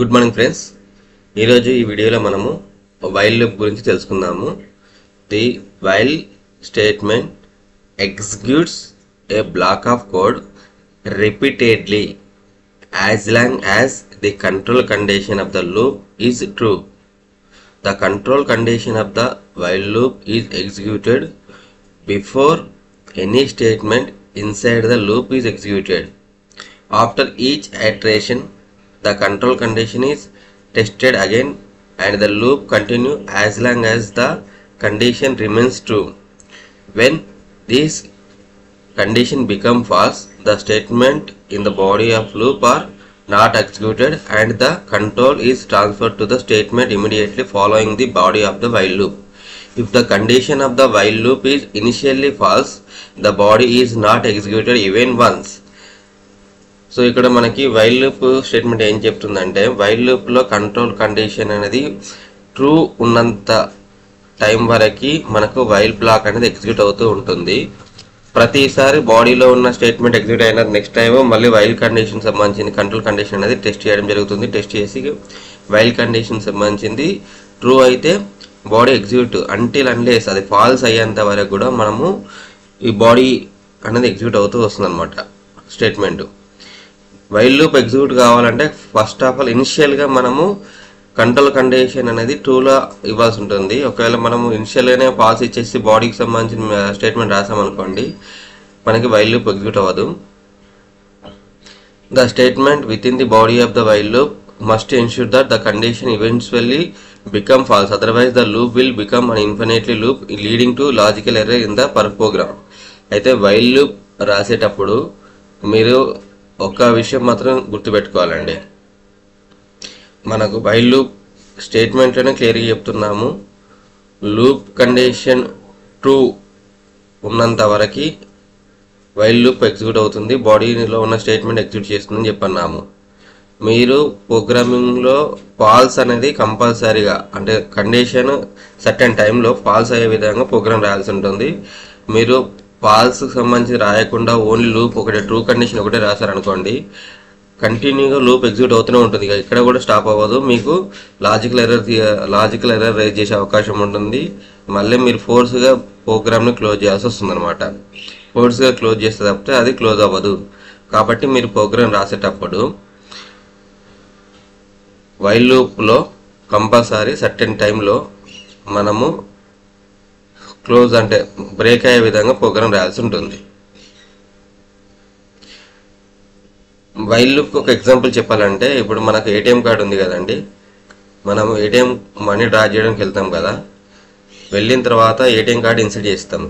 Good morning friends. ఈరోజు ఈ వీడియోలో మనము వైల్ లూప్ గురించి తెలుసుకుందాము. The while statement executes A black of code repeatedly as long as the control condition of the loop is true. The control condition of the while loop is executed before any statement inside the loop is executed. After each iteration, the control condition is tested again and the loop continues as long as the condition remains true. When this condition becomes false, the statement in the body of loop are not executed and the control is transferred to the statement immediately following the body of the while loop. If the condition of the while loop is initially false, the body is not executed even once. So ఇక్కడ మనకి while loop statement ఏం చెప్తుందంటే, while లూప్లో control condition అనేది true ఉన్నంత time వరకు మనకు while black అనేది ఎగ్జిక్యూట్ అవుతూ ఉంటుంది. ప్రతిసారి బాడీలో ఉన్న స్టేట్మెంట్ ఎగ్జిక్యూట్ అయిన నెక్స్ట్ టైం మళ్ళీ వైల్ కండిషన్ సంబంధించింది కంట్రోల్ కండిషన్ అనేది టెస్ట్ చేయడం జరుగుతుంది. టెస్ట్ చేసి వైల్ కండిషన్ సంబంధించింది ట్రూ అయితే బాడీ ఎగ్జిక్యూట్ అంటిల్ అన్లెస్ అది ఫాల్స్ అయ్యేంత వరకు కూడా మనము ఈ బాడీ అనేది ఎగ్జిక్యూట్ అవుతూ వస్తుంది అనమాట స్టేట్మెంట్. వైల్ లూప్ ఎగ్జిక్యూట్ కావాలంటే ఫస్ట్ ఆఫ్ ఆల్ ఇనిషియల్గా మనము కంట్రోల్ కండిషన్ అనేది ట్రూలో ఇవ్వాల్సి ఉంటుంది. ఒకవేళ మనము ఇనిషియల్గానే పాస్ ఇచ్చేసి బాడీకి సంబంధించిన స్టేట్మెంట్ రాసామనుకోండి, మనకి వైల్ లూప్ ఎగ్జిక్యూట్ అవ్వదు. The statement within the body of the while loop must ensure that the condition eventually become false, otherwise the loop will become an infinitely loop leading to logical error in the program. అయితే while loop రాసేటప్పుడు మీరు ఒక విషయం మాత్రం గుర్తుపెట్టుకోవాలండి. మనకు while loop స్టేట్మెంట్లోనే క్లియర్గా చెప్తున్నాము, loop condition true ఉన్నంత వరకు వైల్ లూప్ ఎగ్జిక్యూట్ అవుతుంది, బాడీలో ఉన్న స్టేట్మెంట్ ఎగ్జిక్యూట్ చేస్తుందని చెప్పన్నాము. మీరు ప్రోగ్రామింగ్లో ఫాల్స్ అనేది కంపల్సరీగా అంటే కండిషన్ సర్టెన్ టైంలో ఫాల్స్ అయ్యే విధంగా ప్రోగ్రామ్ రాయాల్సి ఉంటుంది. మీరు ఫాల్స్కి సంబంధించి రాయకుండా ఓన్లీ లూప్ ఒకటే ట్రూ కండిషన్ ఒకటే రాశారనుకోండి, కంటిన్యూగా లూప్ ఎగ్జిక్యూట్ అవుతూనే ఉంటుంది. ఇక ఇక్కడ కూడా స్టాప్ అవ్వదు, మీకు లాజికల్ ఎర్రర్ రైజ్ చేసే అవకాశం ఉంటుంది. మళ్ళీ మీరు ఫోర్స్గా ప్రోగ్రామ్ని క్లోజ్ చేయాల్సి వస్తుంది అనమాట. ఫోర్స్గా క్లోజ్ చేస్తే తప్పితే అది క్లోజ్ అవ్వదు. కాబట్టి మీరు ప్రోగ్రామ్ రాసేటప్పుడు వైల్ లూప్లో కంపల్సరీ సర్టెన్ టైంలో మనము క్లోజ్ అంటే బ్రేక్ అయ్యే విధంగా ప్రోగ్రామ్ రాయాల్సి ఉంటుంది. వైల్ లూప్ ఒక ఎగ్జాంపుల్ చెప్పాలంటే, ఇప్పుడు మనకు ఏటీఎం కార్డు ఉంది కదండి, మనం ఏటీఎం మనీ డ్రా చేయడానికి వెళ్తాం కదా, వెళ్ళిన తర్వాత ఏటీఎం కార్డు ఇన్సర్ట్ చేస్తాం.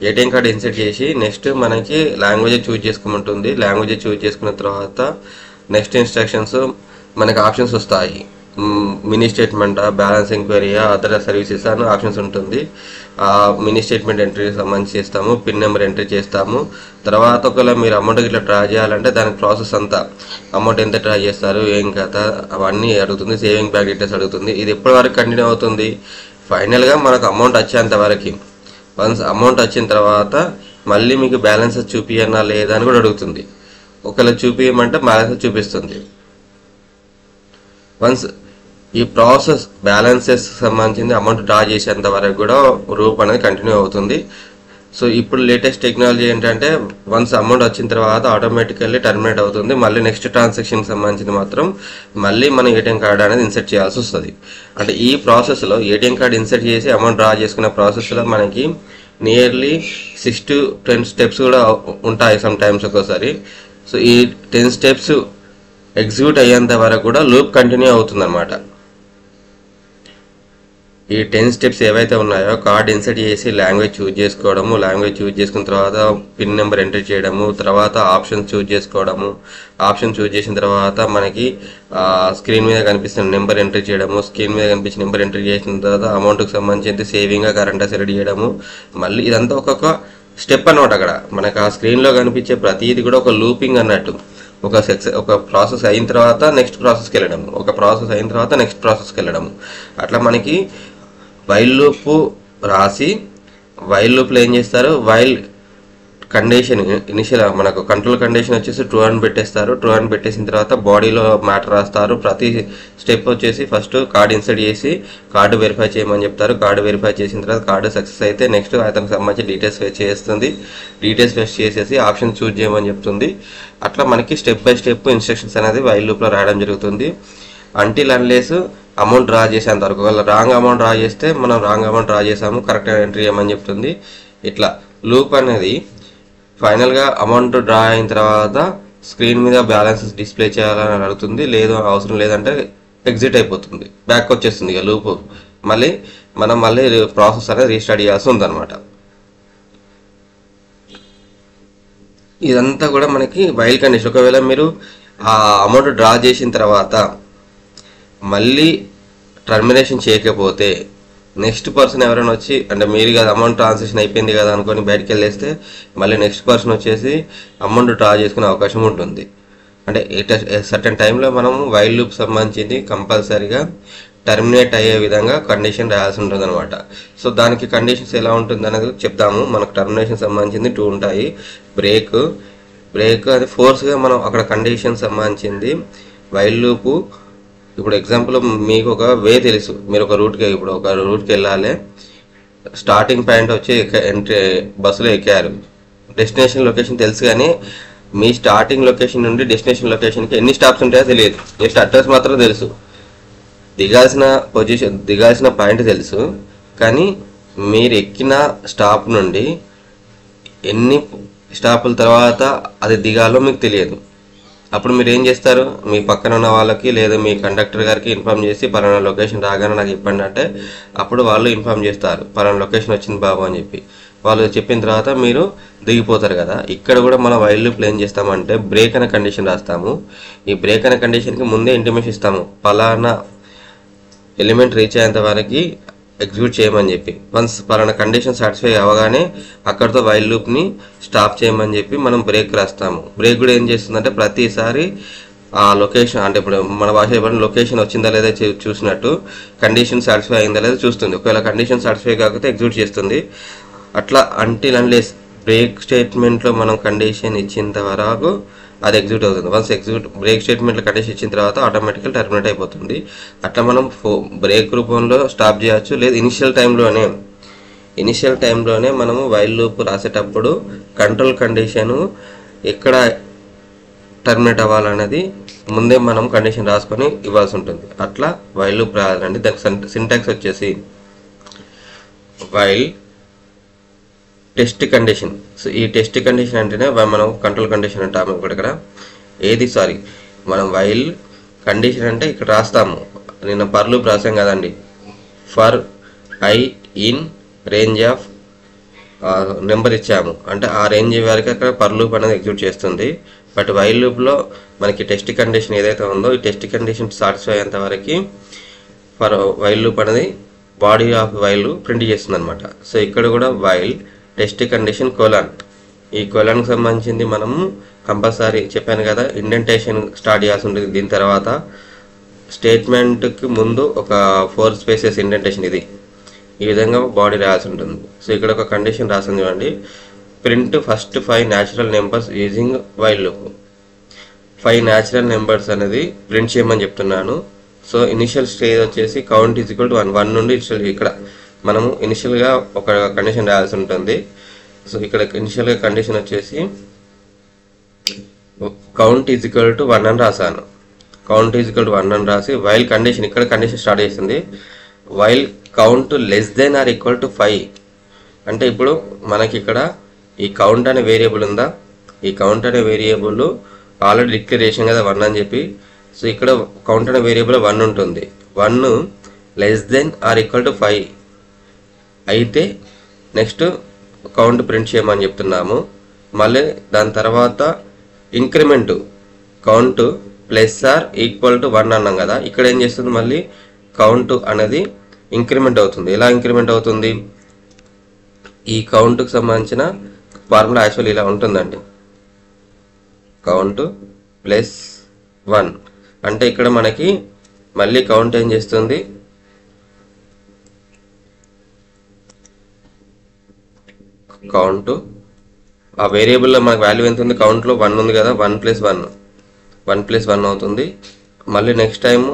ఏటీఎం కార్డు ఇన్సర్ట్ చేసి నెక్స్ట్ మనకి లాంగ్వేజ్ చూజ్ చేసుకోమంటుంది. లాంగ్వేజ్ చూజ్ చేసుకున్న తర్వాత నెక్స్ట్ ఇన్స్ట్రక్షన్స్ మనకి ఆప్షన్స్ వస్తాయి. మినీ స్టేట్మెంటా, బ్యాలెన్స్ ఎంక్వైరీయా, అదర్ సర్వీసెస్ అని ఆప్షన్స్ ఉంటుంది. మినీ స్టేట్మెంట్ ఎంట్రీ సంబంధించి చేస్తాము, పిన్ నెంబర్ ఎంట్రీ చేస్తాము. తర్వాత ఒకవేళ మీరు అమౌంట్ ఇట్లా డ్రా చేయాలంటే దానికి ప్రాసెస్ అంతా అమౌంట్ ఎంత డ్రా చేస్తారు ఏం కదా అవన్నీ అడుగుతుంది. సేవింగ్ బ్యాంక్ డీటెయిల్స్ అడుగుతుంది. ఇది ఎప్పటి వరకు కంటిన్యూ అవుతుంది, ఫైనల్గా మనకు అమౌంట్ వచ్చేంత వరకు. వన్స్ అమౌంట్ వచ్చిన తర్వాత మళ్ళీ మీకు బ్యాలెన్స్ చూపియన్నా లేదా అని కూడా అడుగుతుంది. ఒకవేళ చూపించమంటే బ్యాలెన్స్ చూపిస్తుంది. వన్స్ ఈ ప్రాసెస్ బ్యాలెన్సెస్ సంబంధించింది అమౌంట్ డ్రా చేసేంత వరకు కూడా రూప్ అనేది కంటిన్యూ అవుతుంది. సో ఇప్పుడు లేటెస్ట్ టెక్నాలజీ ఏంటంటే, వన్స్ అమౌంట్ వచ్చిన తర్వాత ఆటోమేటికల్లీ టర్మినేట్ అవుతుంది. మళ్ళీ నెక్స్ట్ ట్రాన్సాక్షన్కి సంబంధించింది మాత్రం మళ్ళీ మనం ఏటీఎం కార్డు అనేది ఇన్సర్ట్ చేయాల్సి వస్తుంది. అంటే ఈ ప్రాసెస్లో ఏటీఎం కార్డు ఇన్సర్ట్ చేసి అమౌంట్ డ్రా చేసుకున్న ప్రాసెస్లో మనకి నియర్లీ 6 to 10 స్టెప్స్ కూడా ఉంటాయి సమ్ టైమ్స్ ఒక్కోసారి. సో ఈ 10 స్టెప్స్ ఎగ్జిక్యూట్ అయ్యేంత వరకు కూడా లూప్ కంటిన్యూ అవుతుంది అనమాట. ఈ 10 స్టెప్స్ ఏవైతే ఉన్నాయో, కార్డ్ ఇన్సర్ట్ చేసి లాంగ్వేజ్ చూజ్ చేసుకోవడము, లాంగ్వేజ్ చూజ్ చేసుకున్న తర్వాత పిన్ నెంబర్ ఎంటర్ చేయడము, తర్వాత ఆప్షన్ చూజ్ చేసుకోవడము, ఆప్షన్ చూజ్ చేసిన తర్వాత మనకి స్క్రీన్ మీద కనిపిస్తున్న నెంబర్ ఎంటర్ చేయడము, స్క్రీన్ మీద కనిపించిన నెంబర్ ఎంటర్ చేసిన తర్వాత అమౌంట్కి సంబంధించి సేవింగ్గా కరెంట్గా సెలెక్ట్ చేయడము. మళ్ళీ ఇదంతా ఒక్కొక్క స్టెప్ అనమాట. అక్కడ మనకు ఆ స్క్రీన్లో కనిపించే ప్రతిదీ కూడా ఒక లూపింగ్ అన్నట్టు. ఒక ప్రాసెస్ అయిన తర్వాత నెక్స్ట్ ప్రాసెస్కి వెళ్ళడం, ఒక ప్రాసెస్ అయిన తర్వాత నెక్స్ట్ ప్రాసెస్కి వెళ్ళడం. అట్లా మనకి వైల్ లూప్ రాసి వైల్ లూప్లో ఏం చేస్తారు, వైల్ కండిషన్ ఇనిషియల్ మనకు కంట్రోల్ కండిషన్ వచ్చేసి ట్రూ అని పెట్టేస్తారు. ట్రూ అని పెట్టేసిన తర్వాత బాడీలో మ్యాటర్ రాస్తారు. ప్రతి స్టెప్ వచ్చేసి ఫస్ట్ కార్డు ఇన్సర్ట్ చేసి కార్డు వెరిఫై చేయమని చెప్తారు. కార్డు వెరిఫై చేసిన తర్వాత కార్డు సక్సెస్ అయితే నెక్స్ట్ అతనికి సంబంధించి డీటెయిల్స్ ఫెచ్ చేస్తుంది. డీటెయిల్స్ ఫెచ్ చేసేసి ఆప్షన్ చూజ్ చేయమని చెప్తుంది. అట్లా మనకి స్టెప్ బై స్టెప్ ఇన్స్ట్రక్షన్స్ అనేది వైల్ లూప్లో రాయడం జరుగుతుంది. అంటిల్ అన్లెస్ అమౌంట్ డ్రా చేసేంత వరకు. ఒకవేళ రాంగ్ అమౌంట్ డ్రా చేస్తే మనం రాంగ్ అమౌంట్ డ్రా చేసాము, కరెక్ట్ ఎంట్రీ చేయమని చెప్తుంది. ఇట్లా లూప్ అనేది ఫైనల్గా అమౌంట్ డ్రా అయిన తర్వాత స్క్రీన్ మీద బ్యాలెన్సెస్ డిస్ప్లే చేయాలని అడుగుతుంది. లేదు అవసరం లేదంటే ఎగ్జిట్ అయిపోతుంది, బ్యాక్ వచ్చేస్తుంది ఇక లూప్. మళ్ళీ మనం ప్రాసెస్ అనేది రీస్టార్ట్ చేయాల్సి ఉందన్నమాట. ఇదంతా కూడా మనకి వైల్ కండిషన్. ఒకవేళ మీరు ఆ అమౌంట్ డ్రా చేసిన తర్వాత మళ్ళీ టర్మినేషన్ చేయకపోతే నెక్స్ట్ పర్సన్ ఎవరైనా వచ్చి, అంటే మీరు కదా అమౌంట్ ట్రాన్సాక్షన్ అయిపోయింది కదా అనుకొని బయటకు వెళ్ళేస్తే మళ్ళీ నెక్స్ట్ పర్సన్ వచ్చేసి అమౌంట్ డ్రా చేసుకునే అవకాశం ఉంటుంది. అంటే సర్టెన్ టైంలో మనము వైల్ లూప్ సంబంధించింది కంపల్సరీగా టర్మినేట్ అయ్యే విధంగా కండిషన్ రాయాల్సి ఉంటుంది అనమాట. సో దానికి కండిషన్స్ ఎలా ఉంటుంది అనేది చెప్తాము. మనకు టర్మినేషన్ సంబంధించింది 2 ఉంటాయి. బ్రేక్ అది ఫోర్స్గా మనం అక్కడ కండిషన్ సంబంధించింది వైల్ లూపు. ఇప్పుడు ఎగ్జాంపుల్ మీకు ఒక వే తెలుసు, మీరు ఒక రూట్కి వెళ్ళాలి. స్టార్టింగ్ పాయింట్ వచ్చి బస్సులో ఎక్కారు, డెస్టినేషన్ లొకేషన్ తెలుసు కానీ మీ స్టార్టింగ్ లొకేషన్ నుండి డెస్టినేషన్ లొకేషన్కి ఎన్ని స్టాప్స్ ఉంటాయో తెలియదు. జస్ట్ అడ్రస్ మాత్రం తెలుసు, దిగాల్సిన పాయింట్ తెలుసు, కానీ మీరు ఎక్కిన స్టాప్ నుండి ఎన్ని స్టాపుల తర్వాత అది దిగాలో మీకు తెలియదు. అప్పుడు మీరు ఏం చేస్తారు, మీ పక్కన ఉన్న వాళ్ళకి లేదా మీ కండక్టర్ గారికి ఇన్ఫామ్ చేసి పలానా లొకేషన్ రాగానే నాకు ఇవ్వండి అంటే అప్పుడు వాళ్ళు ఇన్ఫామ్ చేస్తారు పలానా లొకేషన్ వచ్చింది బాబు అని చెప్పి. వాళ్ళు చెప్పిన తర్వాత మీరు దిగిపోతారు కదా. ఇక్కడ కూడా మన వైల్ లూప్లో ఏం చేస్తామంటే బ్రేక్ అనే కండిషన్ రాస్తాము. ఈ బ్రేక్ అనే కండిషన్కి ముందే ఇంటిమేషన్ ఇస్తాము, పలానా ఎలిమెంట్ రీచ్ అయ్యేంత వరకు ఎగ్జిక్యూట్ చేయమని చెప్పి. వన్స్ పలానా కండిషన్ సాటిస్ఫై అవ్వగానే అక్కడితో వైల్ లూప్ని స్టాప్ చేయమని చెప్పి మనం బ్రేక్ రాస్తాము. బ్రేక్ కూడా ఏం చేస్తుందంటే ప్రతిసారి ఆ లొకేషన్, అంటే ఇప్పుడు మన భాష లొకేషన్ వచ్చిందా లేదా చూసినట్టు కండిషన్ సాటిస్ఫై అయిందా లేదా చూస్తుంది. ఒకవేళ కండిషన్ సాటిస్ఫై కాకపోతే ఎగ్జిక్యూట్ చేస్తుంది. అట్లా అంటిల్ అన్లెస్ బ్రేక్ స్టేట్మెంట్లో మనం కండిషన్ ఇచ్చేంత వరకు అది ఎగ్జిక్యూట్ అవుతుంది. వన్స్ బ్రేక్ స్టేట్మెంట్లో కండిషన్ ఇచ్చిన తర్వాత ఆటోమేటికల్ టర్మినేట్ అయిపోతుంది. అట్లా మనం బ్రేక్ రూపంలో స్టాప్ చేయొచ్చు. లేదు ఇనిషియల్ టైంలోనే మనము వైల్ లూప్ రాసేటప్పుడు కంట్రోల్ కండిషను ఎక్కడ టర్మినేట్ అవ్వాలనేది ముందే మనం కండిషన్ రాసుకొని ఇవ్వాల్సి ఉంటుంది. అట్లా వైల్ లూప్ రాయాలండి. దానికి సింటాక్స్ వచ్చేసి వైల్ టెస్ట్ కండిషన్. సో ఈ టెస్ట్ కండిషన్ అంటేనే మనం కంట్రోల్ కండిషన్ అంటాము. ఇక్కడ మనం వైల్ కండిషన్ అంటే ఇక్కడ రాస్తాము. నిన్న ఫర్ లూప్ రాసాం కదండి, for I in range of number ఇచ్చాము అంటే ఆ రేంజ్ వరకు అక్కడ ఫర్ లూప్ అనేది ఎగ్జిక్యూట్ చేస్తుంది. బట్ వైల్ లూప్లో మనకి టెస్ట్ కండిషన్ ఏదైతే ఉందో ఈ టెస్ట్ కండిషన్ సాటిస్ఫై అయ్యేంత వరకు వైల్ లూప్ అనేది బాడీ ఆఫ్ వైల్ ప్రింట్ చేస్తుంది అనమాట. సో ఇక్కడ కూడా వైల్ టెస్ట్ కండిషన్ కోలాన్, ఈ కోలాన్కి సంబంధించింది మనము కంపల్సరీ చెప్పాను కదా ఇండెంటేషన్ స్టార్ట్ చేయాల్సి ఉంటుంది. దీని తర్వాత స్టేట్మెంట్కి ముందు ఒక 4 స్పేసెస్ ఇండెంటేషన్, ఇది ఈ విధంగా బాడీ రాయాల్సి ఉంటుంది. సో ఇక్కడ ఒక కండిషన్ రాసింది చూడండి, print first 5 natural numbers using while loop. 5 natural numbers అనేది ప్రింట్ చేయమని చెప్తున్నాను. సో ఇనిషియల్ స్టేజ్ వచ్చేసి కౌంట్ ఈజ్ ఈక్వల్ టు 1 నుండి ఇక్కడ మనము ఇనిషియల్గా ఒక కండిషన్ రాయాల్సి ఉంటుంది. సో ఇక్కడ ఇనిషియల్గా కండిషన్ వచ్చేసి కౌంట్ ఈజ్ ఈక్వల్ టు 1 అని రాశాను. కౌంట్ ఈజ్ ఈక్వల్ టు 1 అని రాసి వైల్ కండిషన్, ఇక్కడ కండిషన్ స్టార్ట్ చేస్తుంది. While count less than or equal to 5 అంటే ఇప్పుడు మనకి ఇక్కడ ఈ కౌంట్ అనే వేరియబుల్ ఉందా, ఈ కౌంట్ అనే వేరియబుల్ ఆల్రెడీ డిక్లరేషన్ కదా 1 అని చెప్పి. సో ఇక్కడ కౌంట్ అనే వేరియబుల్ 1 ఉంటుంది. 1 less than or equal to 5 అయితే నెక్స్ట్ కౌంట్ ప్రింట్ చేయమని చెప్తున్నాము. మళ్ళీ దాని తర్వాత increment count plus or equal to 1 అన్నాం కదా, ఇక్కడ ఏం చేస్తుంది మళ్ళీ కౌంట్ అనేది ఇంక్రిమెంట్ అవుతుంది. ఎలా ఇంక్రిమెంట్ అవుతుంది, ఈ కౌంట్కి సంబంధించిన ఫార్ములా యాక్చువల్ ఇలా ఉంటుందండి, కౌంట్ ప్లస్ 1 అంటే ఇక్కడ మనకి మళ్ళీ కౌంట్ ఏం చేస్తుంది, కౌంట్ ఆ వేరియబుల్లో మనకు వాల్యూ ఎంత ఉంది, కౌంట్లో 1 ఉంది కదా, 1+1 అవుతుంది. మళ్ళీ నెక్స్ట్ టైము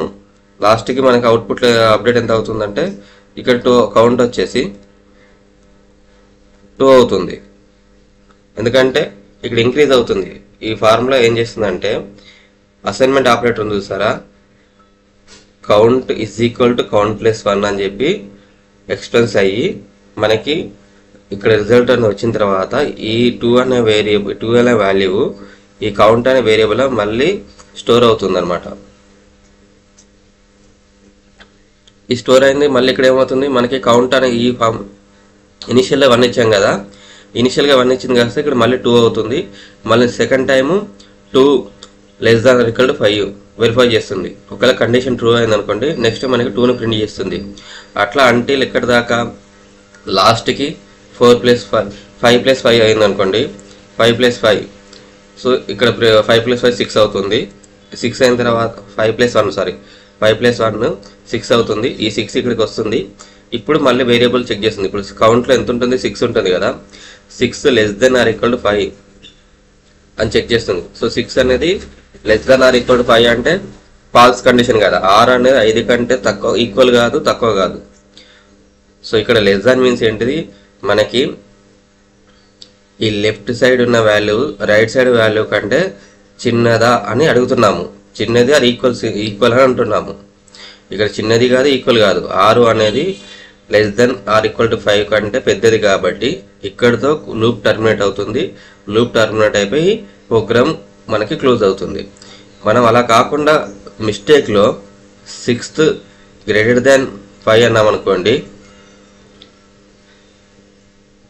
లాస్ట్కి మనకి అవుట్పుట్లో అప్డేట్ ఎంత అవుతుందంటే ఇక్కడ 2 కౌంట్ వచ్చేసి 2 అవుతుంది. ఎందుకంటే ఇక్కడ ఇంక్రీజ్ అవుతుంది. ఈ ఫార్ములా ఏం చేస్తుందంటే అసైన్మెంట్ ఆపరేటర్ ఉంది చూసారా, కౌంట్ ఈజ్ ఈక్వల్ టు కౌంట్+1 అని చెప్పి ఎక్స్టెన్స్ అయ్యి మనకి ఇక్కడ రిజల్ట్ అని వచ్చిన తర్వాత ఈ 2 అనే వేరియబుల్ 2 అనే వాల్యూ ఈ కౌంట్ అనే వేరియబుల్ మళ్ళీ స్టోర్ అవుతుంది అనమాట. ఈ స్టోర్ అయింది. మళ్ళీ ఇక్కడ ఏమవుతుంది, మనకి కౌంట్ అనే ఈ ఫామ్ ఇనిషియల్గా 1 ఇచ్చాం కదా, ఇనిషియల్గా 1 ఇచ్చింది కాస్త ఇక్కడ మళ్ళీ 2 అవుతుంది. మళ్ళీ సెకండ్ టైము 2 <= 5 వెరిఫై చేస్తుంది. ఒకవేళ కండిషన్ ట్రూ అయింది అనుకోండి, నెక్స్ట్ మనకి 2ని ప్రింట్ చేస్తుంది. అట్లా అంటే ఇక్కడ దాకా లాస్ట్కి 5+5 అయింది అనుకోండి, 5+5. సో ఇక్కడ 5+5 6 అవుతుంది. 6 అయిన తర్వాత 5+1 6 అవుతుంది. ఈ 6 ఇక్కడికి వస్తుంది. ఇప్పుడు మళ్ళీ వేరియబుల్ చెక్ చేస్తుంది. ఇప్పుడు కౌంట్లో ఎంత ఉంటుంది, 6 ఉంటుంది కదా, 6 <= 5 అని చెక్ చేస్తుంది. సో 6 అనేది <= 5 అంటే ఫాల్స్ కండిషన్ కదా, r అనేది 5 కంటే తక్కువ, ఈక్వల్ కాదు, తక్కువ కాదు. సో ఇక్కడ లెస్ దాన్ మీన్స్ ఏంటిది, మనకి ఈ లెఫ్ట్ సైడ్ ఉన్న వాల్యూ రైట్ సైడ్ వాల్యూ కంటే చిన్నదా అని అడుగుతున్నాము. చిన్నది అది ఈక్వల్ అని అంటున్నాము. ఇక్కడ చిన్నది కాదు, ఈక్వల్ కాదు. 6 అనేది <= 5 కంటే పెద్దది కాబట్టి ఇక్కడితో లూప్ టర్మినేట్ అవుతుంది. లూప్ టర్మినేట్ అయిపోయి ప్రోగ్రామ్ మనకి క్లోజ్ అవుతుంది. మనం అలా కాకుండా మిస్టేక్లో 6th <= 5 అన్నాం అనుకోండి,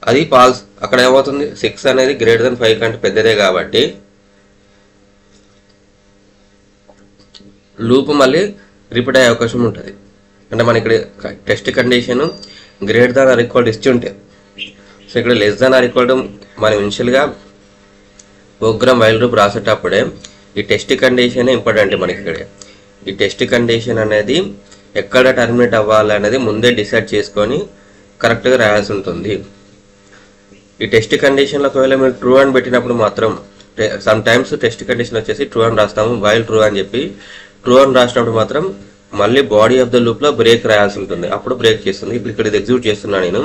అది ఫాల్స్. అక్కడ ఏమవుతుంది, 6 అనేది <= 5 కంటే పెద్దదే కాబట్టి లూప్ మళ్ళీ రిపీట్ అయ్యే అవకాశం ఉంటుంది. అంటే మన ఇక్కడ టెస్ట్ కండిషన్ <= ఇచ్చి ఉంటే, సో ఇక్కడ <= మనం ఇనిషియల్గా ప్రోగ్రామ్ వైల్ లూప్ రాసేటప్పుడే ఈ టెస్ట్ కండిషన్ ఇంపార్టెంట్ మనకి. ఇక్కడ ఈ టెస్ట్ కండిషన్ అనేది ఎక్కడ టర్మినేట్ అవ్వాలి అనేది ముందే డిసైడ్ చేసుకొని కరెక్ట్గా రాయాల్సి ఉంటుంది. ఈ టెస్ట్ కండిషన్లో ఒకవేళ మీరు ట్రూ అని పెట్టినప్పుడు మాత్రం, సమ్ టైమ్స్ టెస్ట్ కండిషన్ వచ్చేసి ట్రూ అని రాస్తాము, వైల్ ట్రూ అని చెప్పి. ట్రూ అని రాసినప్పుడు మాత్రం మళ్ళీ బాడీ ఆఫ్ ద లూప్లో బ్రేక్ రాయాల్సి ఉంటుంది. అప్పుడు బ్రేక్ చేస్తుంది. ఇప్పుడు ఇక్కడ ఇది ఎగ్జిక్యూట్ చేస్తున్నాను నేను.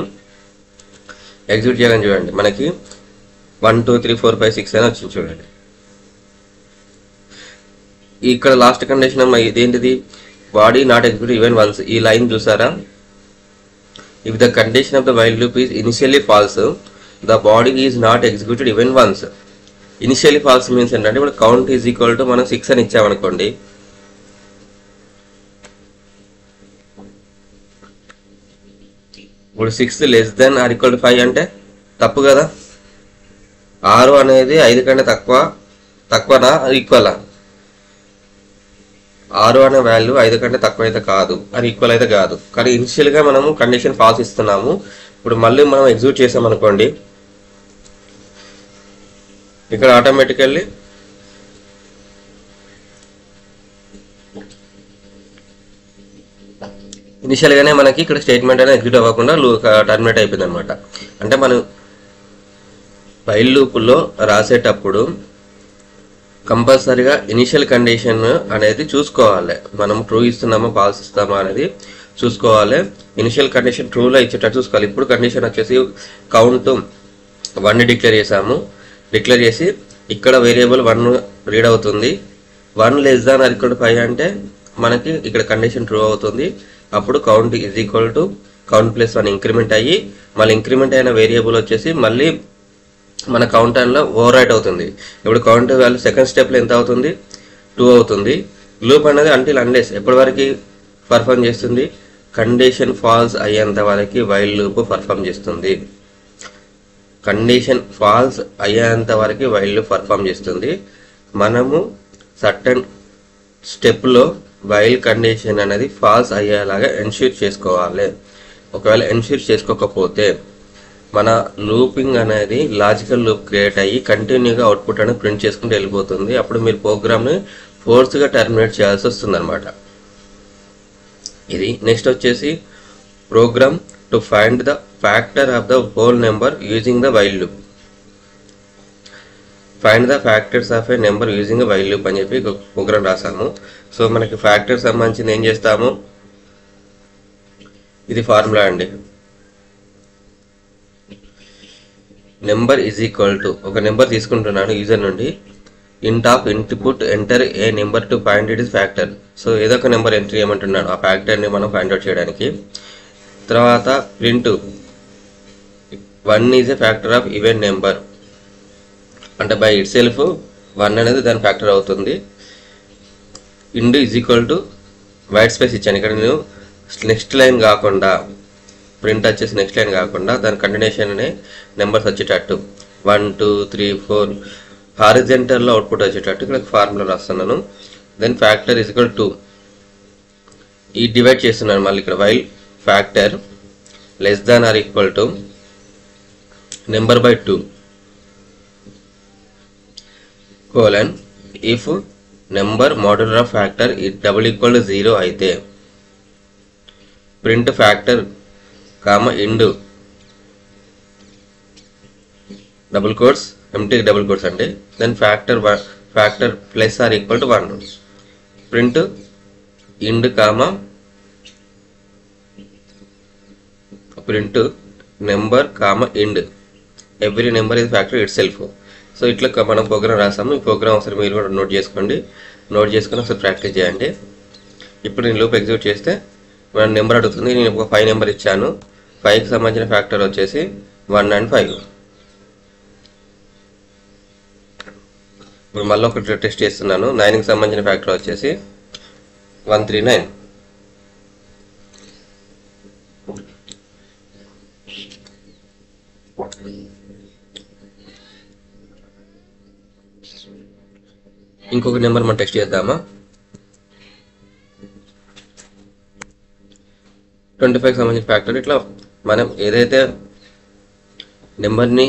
ఎగ్జిక్యూట్ చేయాలని చూడండి, మనకి 1 2 3 4 5 6 అని వచ్చింది చూడండి. ఇక్కడ లాస్ట్ కండిషన్ ఇదేంటిది, body not execute even once. ఈ లైన్ చూసారా, if the condition of the while loop is initially false, the body is not executed even once. Initially false means ఏంటంటే, ఇప్పుడు కౌంట్ ఈజ్ ఈక్వల్ టు మనం 6 అని ఇచ్చామనుకోండి, ఇప్పుడు 6 <= 5 అంటే తప్పు కదా. 6 అనేది 5 కంటే తక్కువనా ఈక్వలా? 6 అనే వాల్యూ 5 కంటే తక్కువ అయితే కాదు, అది ఈక్వల్ అయితే కాదు. కానీ ఇనిషియల్గా మనము కండిషన్ ఫాల్స్ ఇస్తున్నాము. ఇప్పుడు మళ్ళీ మనం ఎగ్జిక్యూట్ చేసామనుకోండి, ఇక్కడ ఆటోమేటికల్లీ ఇనిషియల్గానే మనకి ఇక్కడ స్టేట్మెంట్ అనేది ఎగ్జిక్యూట్ అవ్వకుండా టర్మినేట్ అయిపోయింది అనమాట. అంటే మనం వైల్ లూప్లో రాసేటప్పుడు కంపల్సరీగా ఇనిషియల్ కండిషన్ అనేది చూసుకోవాలి. మనం ట్రూ ఇస్తున్నామా ఫాల్స్ ఇస్తామా అనేది చూసుకోవాలి. ఇనిషియల్ కండిషన్ ట్రూలో ఇచ్చేటట్టు చూసుకోవాలి. ఇప్పుడు కండిషన్ వచ్చేసి కౌంట్ 1 డిక్లేర్ చేసాము. డిక్లేర్ చేసి ఇక్కడ వేరియబుల్ 1 రీడ్ అవుతుంది. 1 <= 5 అంటే మనకి ఇక్కడ కండిషన్ ట్రూ అవుతుంది. అప్పుడు కౌంట్ ఈజ్ ఈక్వల్ టు కౌంట్+1 ఇంక్రిమెంట్ అయ్యి, మళ్ళీ ఇంక్రిమెంట్ అయిన వేరియబుల్ వచ్చేసి మళ్ళీ మన కౌంటర్లో ఓవర్ రైట్ అవుతుంది. ఇప్పుడు కౌంట్ వాల్యూ సెకండ్ స్టెప్లో ఎంత అవుతుంది, 2 అవుతుంది. లూప్ అనేది అంటిల్ అన్లెస్ ఎప్పటి వరకు పర్ఫామ్ చేస్తుంది, కండిషన్ ఫాల్స్ అయ్యేంత వరకు వైల్ లూప్ పర్ఫామ్ చేస్తుంది. కండిషన్ ఫాల్స్ అయ్యేంత వరకు వైల్ లూప్ పర్ఫామ్ చేస్తుంది. మనము సర్టన్ స్టెప్లో వైల్ కండిషన్ అనేది ఫాల్స్ అయ్యేలాగా ఎన్ష్యూర్ చేసుకోవాలి. ఒకవేళ ఎన్ష్యూర్ చేసుకోకపోతే మన లూపింగ్ అనేది లాజికల్ లూప్ క్రియేట్ అయ్యి కంటిన్యూగా అవుట్పుట్ అనేది ప్రింట్ చేసుకుంటూ వెళ్ళిపోతుంది. అప్పుడు మీరు ప్రోగ్రామ్ని ఫోర్స్గా టర్మినేట్ చేయాల్సి వస్తుంది అనమాట. ఇది నెక్స్ట్ వచ్చేసి program to find the factor of the whole number using the while loop. Find the factors of a number using while loop అని చెప్పి ప్రోగ్రామ్ రాసాము. సో మనకి ఫ్యాక్టర్స్ సంబంధించింది ఏం చేస్తాము, ఇది ఫార్ములా అండి. నెంబర్ ఈజ్ ఈక్వల్ టు, ఒక నెంబర్ తీసుకుంటున్నాను యూజర్ నుండి, int of input enter a number to find it is factor. So ఏదో ఒక నెంబర్ ఎంట్రీ చేయమంటున్నాడు ఆ ఫ్యాక్టర్ని మనం ఫైండ్ అవుట్ చేయడానికి. తర్వాత print 1 is a factor of even number, అంటే బై ఇట్ సెల్ఫ్ 1 అనేది దాని ఫ్యాక్టర్ అవుతుంది. End is equal to white space ఇచ్చాను ఇక్కడ నేను, నెక్స్ట్ లైన్ కాకుండా ప్రింట్ వచ్చేసి నెక్స్ట్ లైన్ కాకుండా దాని కంటిన్యూషన్ అనే నెంబర్స్ వచ్చేటట్టు 1 2 3 4 హారిజెంటల్లో అవుట్పుట్ వచ్చేటట్టు ఇక్కడ ఫార్ములా రాస్తున్నాను. Then factor is equal to, ఈ డివైడ్ చేస్తున్నాను మళ్ళీ ఇక్కడ, while factor less than or equal to number by 2 colon if number modular of factor double equal to 0 అయితే print factor comma end double quotes empty double quotes అంటే, then factor plus or equal to 1 print end comma print number comma end every number is factor itself. So ఇట్లా మనం programme రాసాము. ఈ programme ఒకసారి మీరు కూడా note చేసుకోండి, note చేసుకొని ఒకసారి ప్రాక్టీస్ చేయండి. ఇప్పుడు నేను లూప్ ఎగ్జిక్యూట్ చేస్తే మన నెంబర్ అడుగుతుంది. నేను ఒక 5 నెంబర్ ఇచ్చాను, 5కి సంబంధించిన ఫ్యాక్టర్ వచ్చేసి 1 and 5. ఇప్పుడు మళ్ళీ ఒక టెస్ట్ చేస్తున్నాను. 9కి సంబంధించిన ఫ్యాక్టర్ వచ్చేసి 139. ఇంకొక నెంబర్ మనం టెస్ట్ చేద్దామా. 25కి సంబంధించిన ఫ్యాక్టర్. ఇట్లా మనం ఏదైతే నెంబర్ని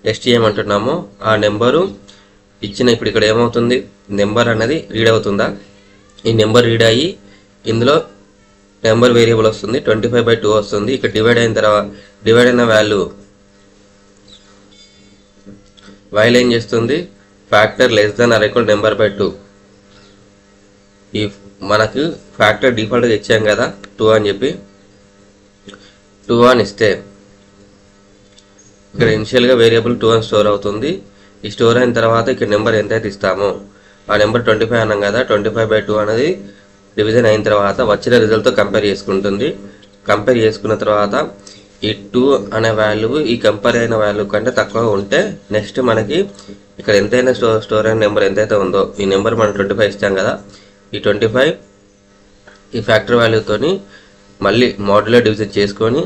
టెస్ట్ చేయమంటున్నామో ఆ నెంబరు ఇచ్చిన, ఇప్పుడు ఇక్కడ ఏమవుతుంది, నెంబర్ అనేది రీడ్ అవుతుందా, ఈ నెంబర్ రీడ్ అయ్యి ఇందులో నెంబర్ వేరియబుల్ వస్తుంది 25/2 వస్తుంది. ఇక్కడ డివైడ్ అయిన వాల్యూ వైల్ ఏం చేస్తుంది, factor less than or equal number by 2. ఈ మనకు ఫ్యాక్టర్ డిఫాల్ట్గా ఇచ్చాం కదా 2 అని చెప్పి, 2 అని ఇస్తే ఇక్కడ ఇనిషియల్గా వేరియబుల్ 2 అని స్టోర్ అవుతుంది. ఈ స్టోర్ అయిన తర్వాత ఇక్కడ నెంబర్ ఎంతైతే ఇస్తామో ఆ నెంబర్ 25 అన్నాం కదా, 25/2 అనేది డివిజన్ అయిన తర్వాత వచ్చిన రిజల్ట్తో కంపేర్ చేసుకుంటుంది. కంపేర్ చేసుకున్న తర్వాత ఈ 2 అనే వాల్యూ ఈ కంపేర్ అయిన వాల్యూ కంటే తక్కువ ఉంటే నెక్స్ట్ మనకి ఇక్కడ ఎంతైనా స్టోర్ అయిన నెంబర్ ఎంతైతే ఉందో, ఈ నెంబర్ మనం 25 ఇస్తాం కదా, ఈ 25 ఈ ఫ్యాక్టర్ వాల్యూతోని మళ్ళీ మాడ్యులర్ డివిజన్ చేసుకొని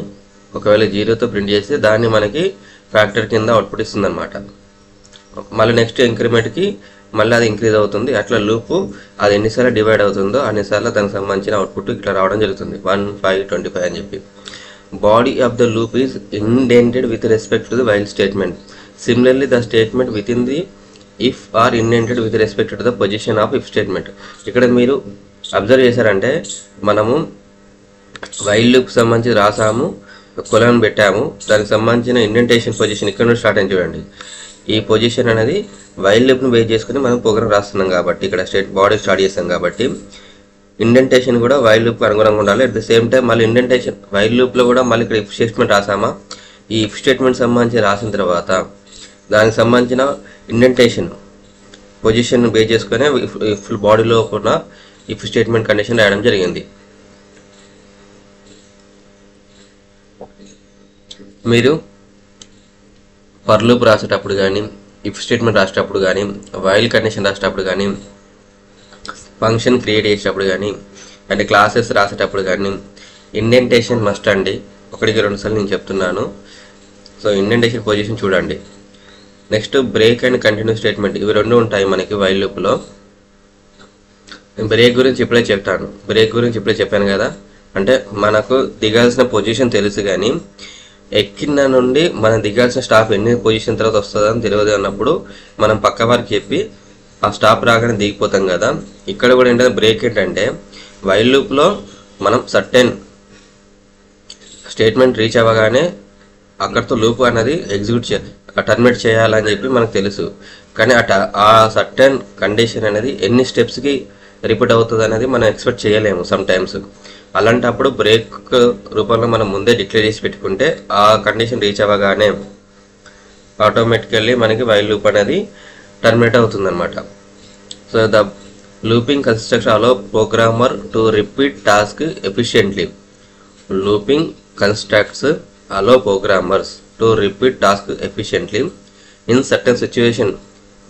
ఒకవేళ 0తో ప్రింట్ చేస్తే దాన్ని మనకి ఫ్యాక్టర్ కింద అవుట్పుట్ ఇస్తుంది అనమాట. మళ్ళీ నెక్స్ట్ ఇంక్రిమెంట్కి మళ్ళీ అది ఇంక్రీజ్ అవుతుంది. అట్లా లూపు అది ఎన్నిసార్లు డివైడ్ అవుతుందో అన్నిసార్లు దానికి సంబంధించిన అవుట్పుట్ ఇట్లా రావడం జరుగుతుంది 1 5 25 అని చెప్పి. Body of the loop is indented with respect to the while statement. Similarly the statement within the if are indented with respect to the position of if statement. ఇక్కడ మీరు అబ్జర్వ్ చేశారంటే మనము while loop సంబంధించి రాసాము, కొలన్ పెట్టాము, దానికి సంబంధించిన indentation position ఇక్కడ నుంచి స్టార్ట్ అయింది చూడండి. ఈ పొజిషన్ అనేది వైల్ లూప్ను బేస్ చేసుకుని మనం ప్రోగ్రామ్ రాస్తున్నాం కాబట్టి ఇక్కడ బాడీ స్టార్ట్ చేస్తాం కాబట్టి ఇండెంటేషన్ కూడా వైల్ లూప్కి అనుగుణంగా ఉండాలి. అట్ ద సేమ్ టైం మళ్ళీ ఇండెంటేషన్ వైల్ లూప్లో కూడా మళ్ళీ ఇక్కడ ఇఫ్ స్టేట్మెంట్ రాసామా, ఈ ఇఫ్ స్టేట్మెంట్ సంబంధించి రాసిన తర్వాత దానికి సంబంధించిన ఇండెంటేషన్ పొజిషన్ బేస్ చేసుకునే ఇఫ్ బాడీలో ఉన్న ఇఫ్ స్టేట్మెంట్ కండిషన్ రాయడం జరిగింది. మీరు ఫర్ లూప్ రాసేటప్పుడు కానీ, ఇఫ్ స్టేట్మెంట్ రాసేటప్పుడు కానీ, వైల్ కండిషన్ రాసేటప్పుడు కానీ, ఫంక్షన్ క్రియేట్ చేసేటప్పుడు కానీ, అంటే క్లాసెస్ రాసేటప్పుడు కానీ ఇండెంటేషన్ మస్ట్ అండి. 1కి 2 సార్లు నేను చెప్తున్నాను. సో ఇండెంటేషన్ పొజిషన్ చూడండి. Next break and continue statement, ఇవి 2 ఉంటాయి మనకి వైల్ లూప్లో. బ్రేక్ గురించి ఇప్పుడే చెప్పాను కదా, అంటే మనకు దిగాల్సిన పొజిషన్ తెలుసు కానీ ఎక్కిన నుండి మనం దిగాల్సిన స్టాప్ ఎన్ని పొజిషన్ తర్వాత వస్తుందని తెలియదు అన్నప్పుడు మనం పక్క వారికి చెప్పి ఆ స్టాప్ రాగానే దిగిపోతాం కదా. ఇక్కడ కూడా ఏంటంటే బ్రేక్ ఏంటంటే వైల్ లూప్లో మనం సర్టెన్ స్టేట్మెంట్ రీచ్ అవ్వగానే అక్కడితో లూప్ అనేది ఎగ్జిక్యూట్ టర్మినేట్ చేయాలని చెప్పి మనకు తెలుసు. కానీ ఆ సర్టెన్ కండిషన్ అనేది ఎన్ని స్టెప్స్కి రిపీట్ అవుతుంది అనేది మనం ఎక్స్పెక్ట్ చేయలేము సమ్ టైమ్స్. అలాంటప్పుడు బ్రేక్ రూపంలో మనం ముందే డిక్లేర్ చేసి పెట్టుకుంటే ఆ కండిషన్ రీచ్ అవ్వగానే ఆటోమేటికల్లీ మనకి వైల్ లూప్ అనేది టర్మినేట్ అవుతుంది అనమాట. So the looping construction allow programmer to repeat task efficiently. Looping constructs allow programmers to repeat tasks efficiently in certain situation.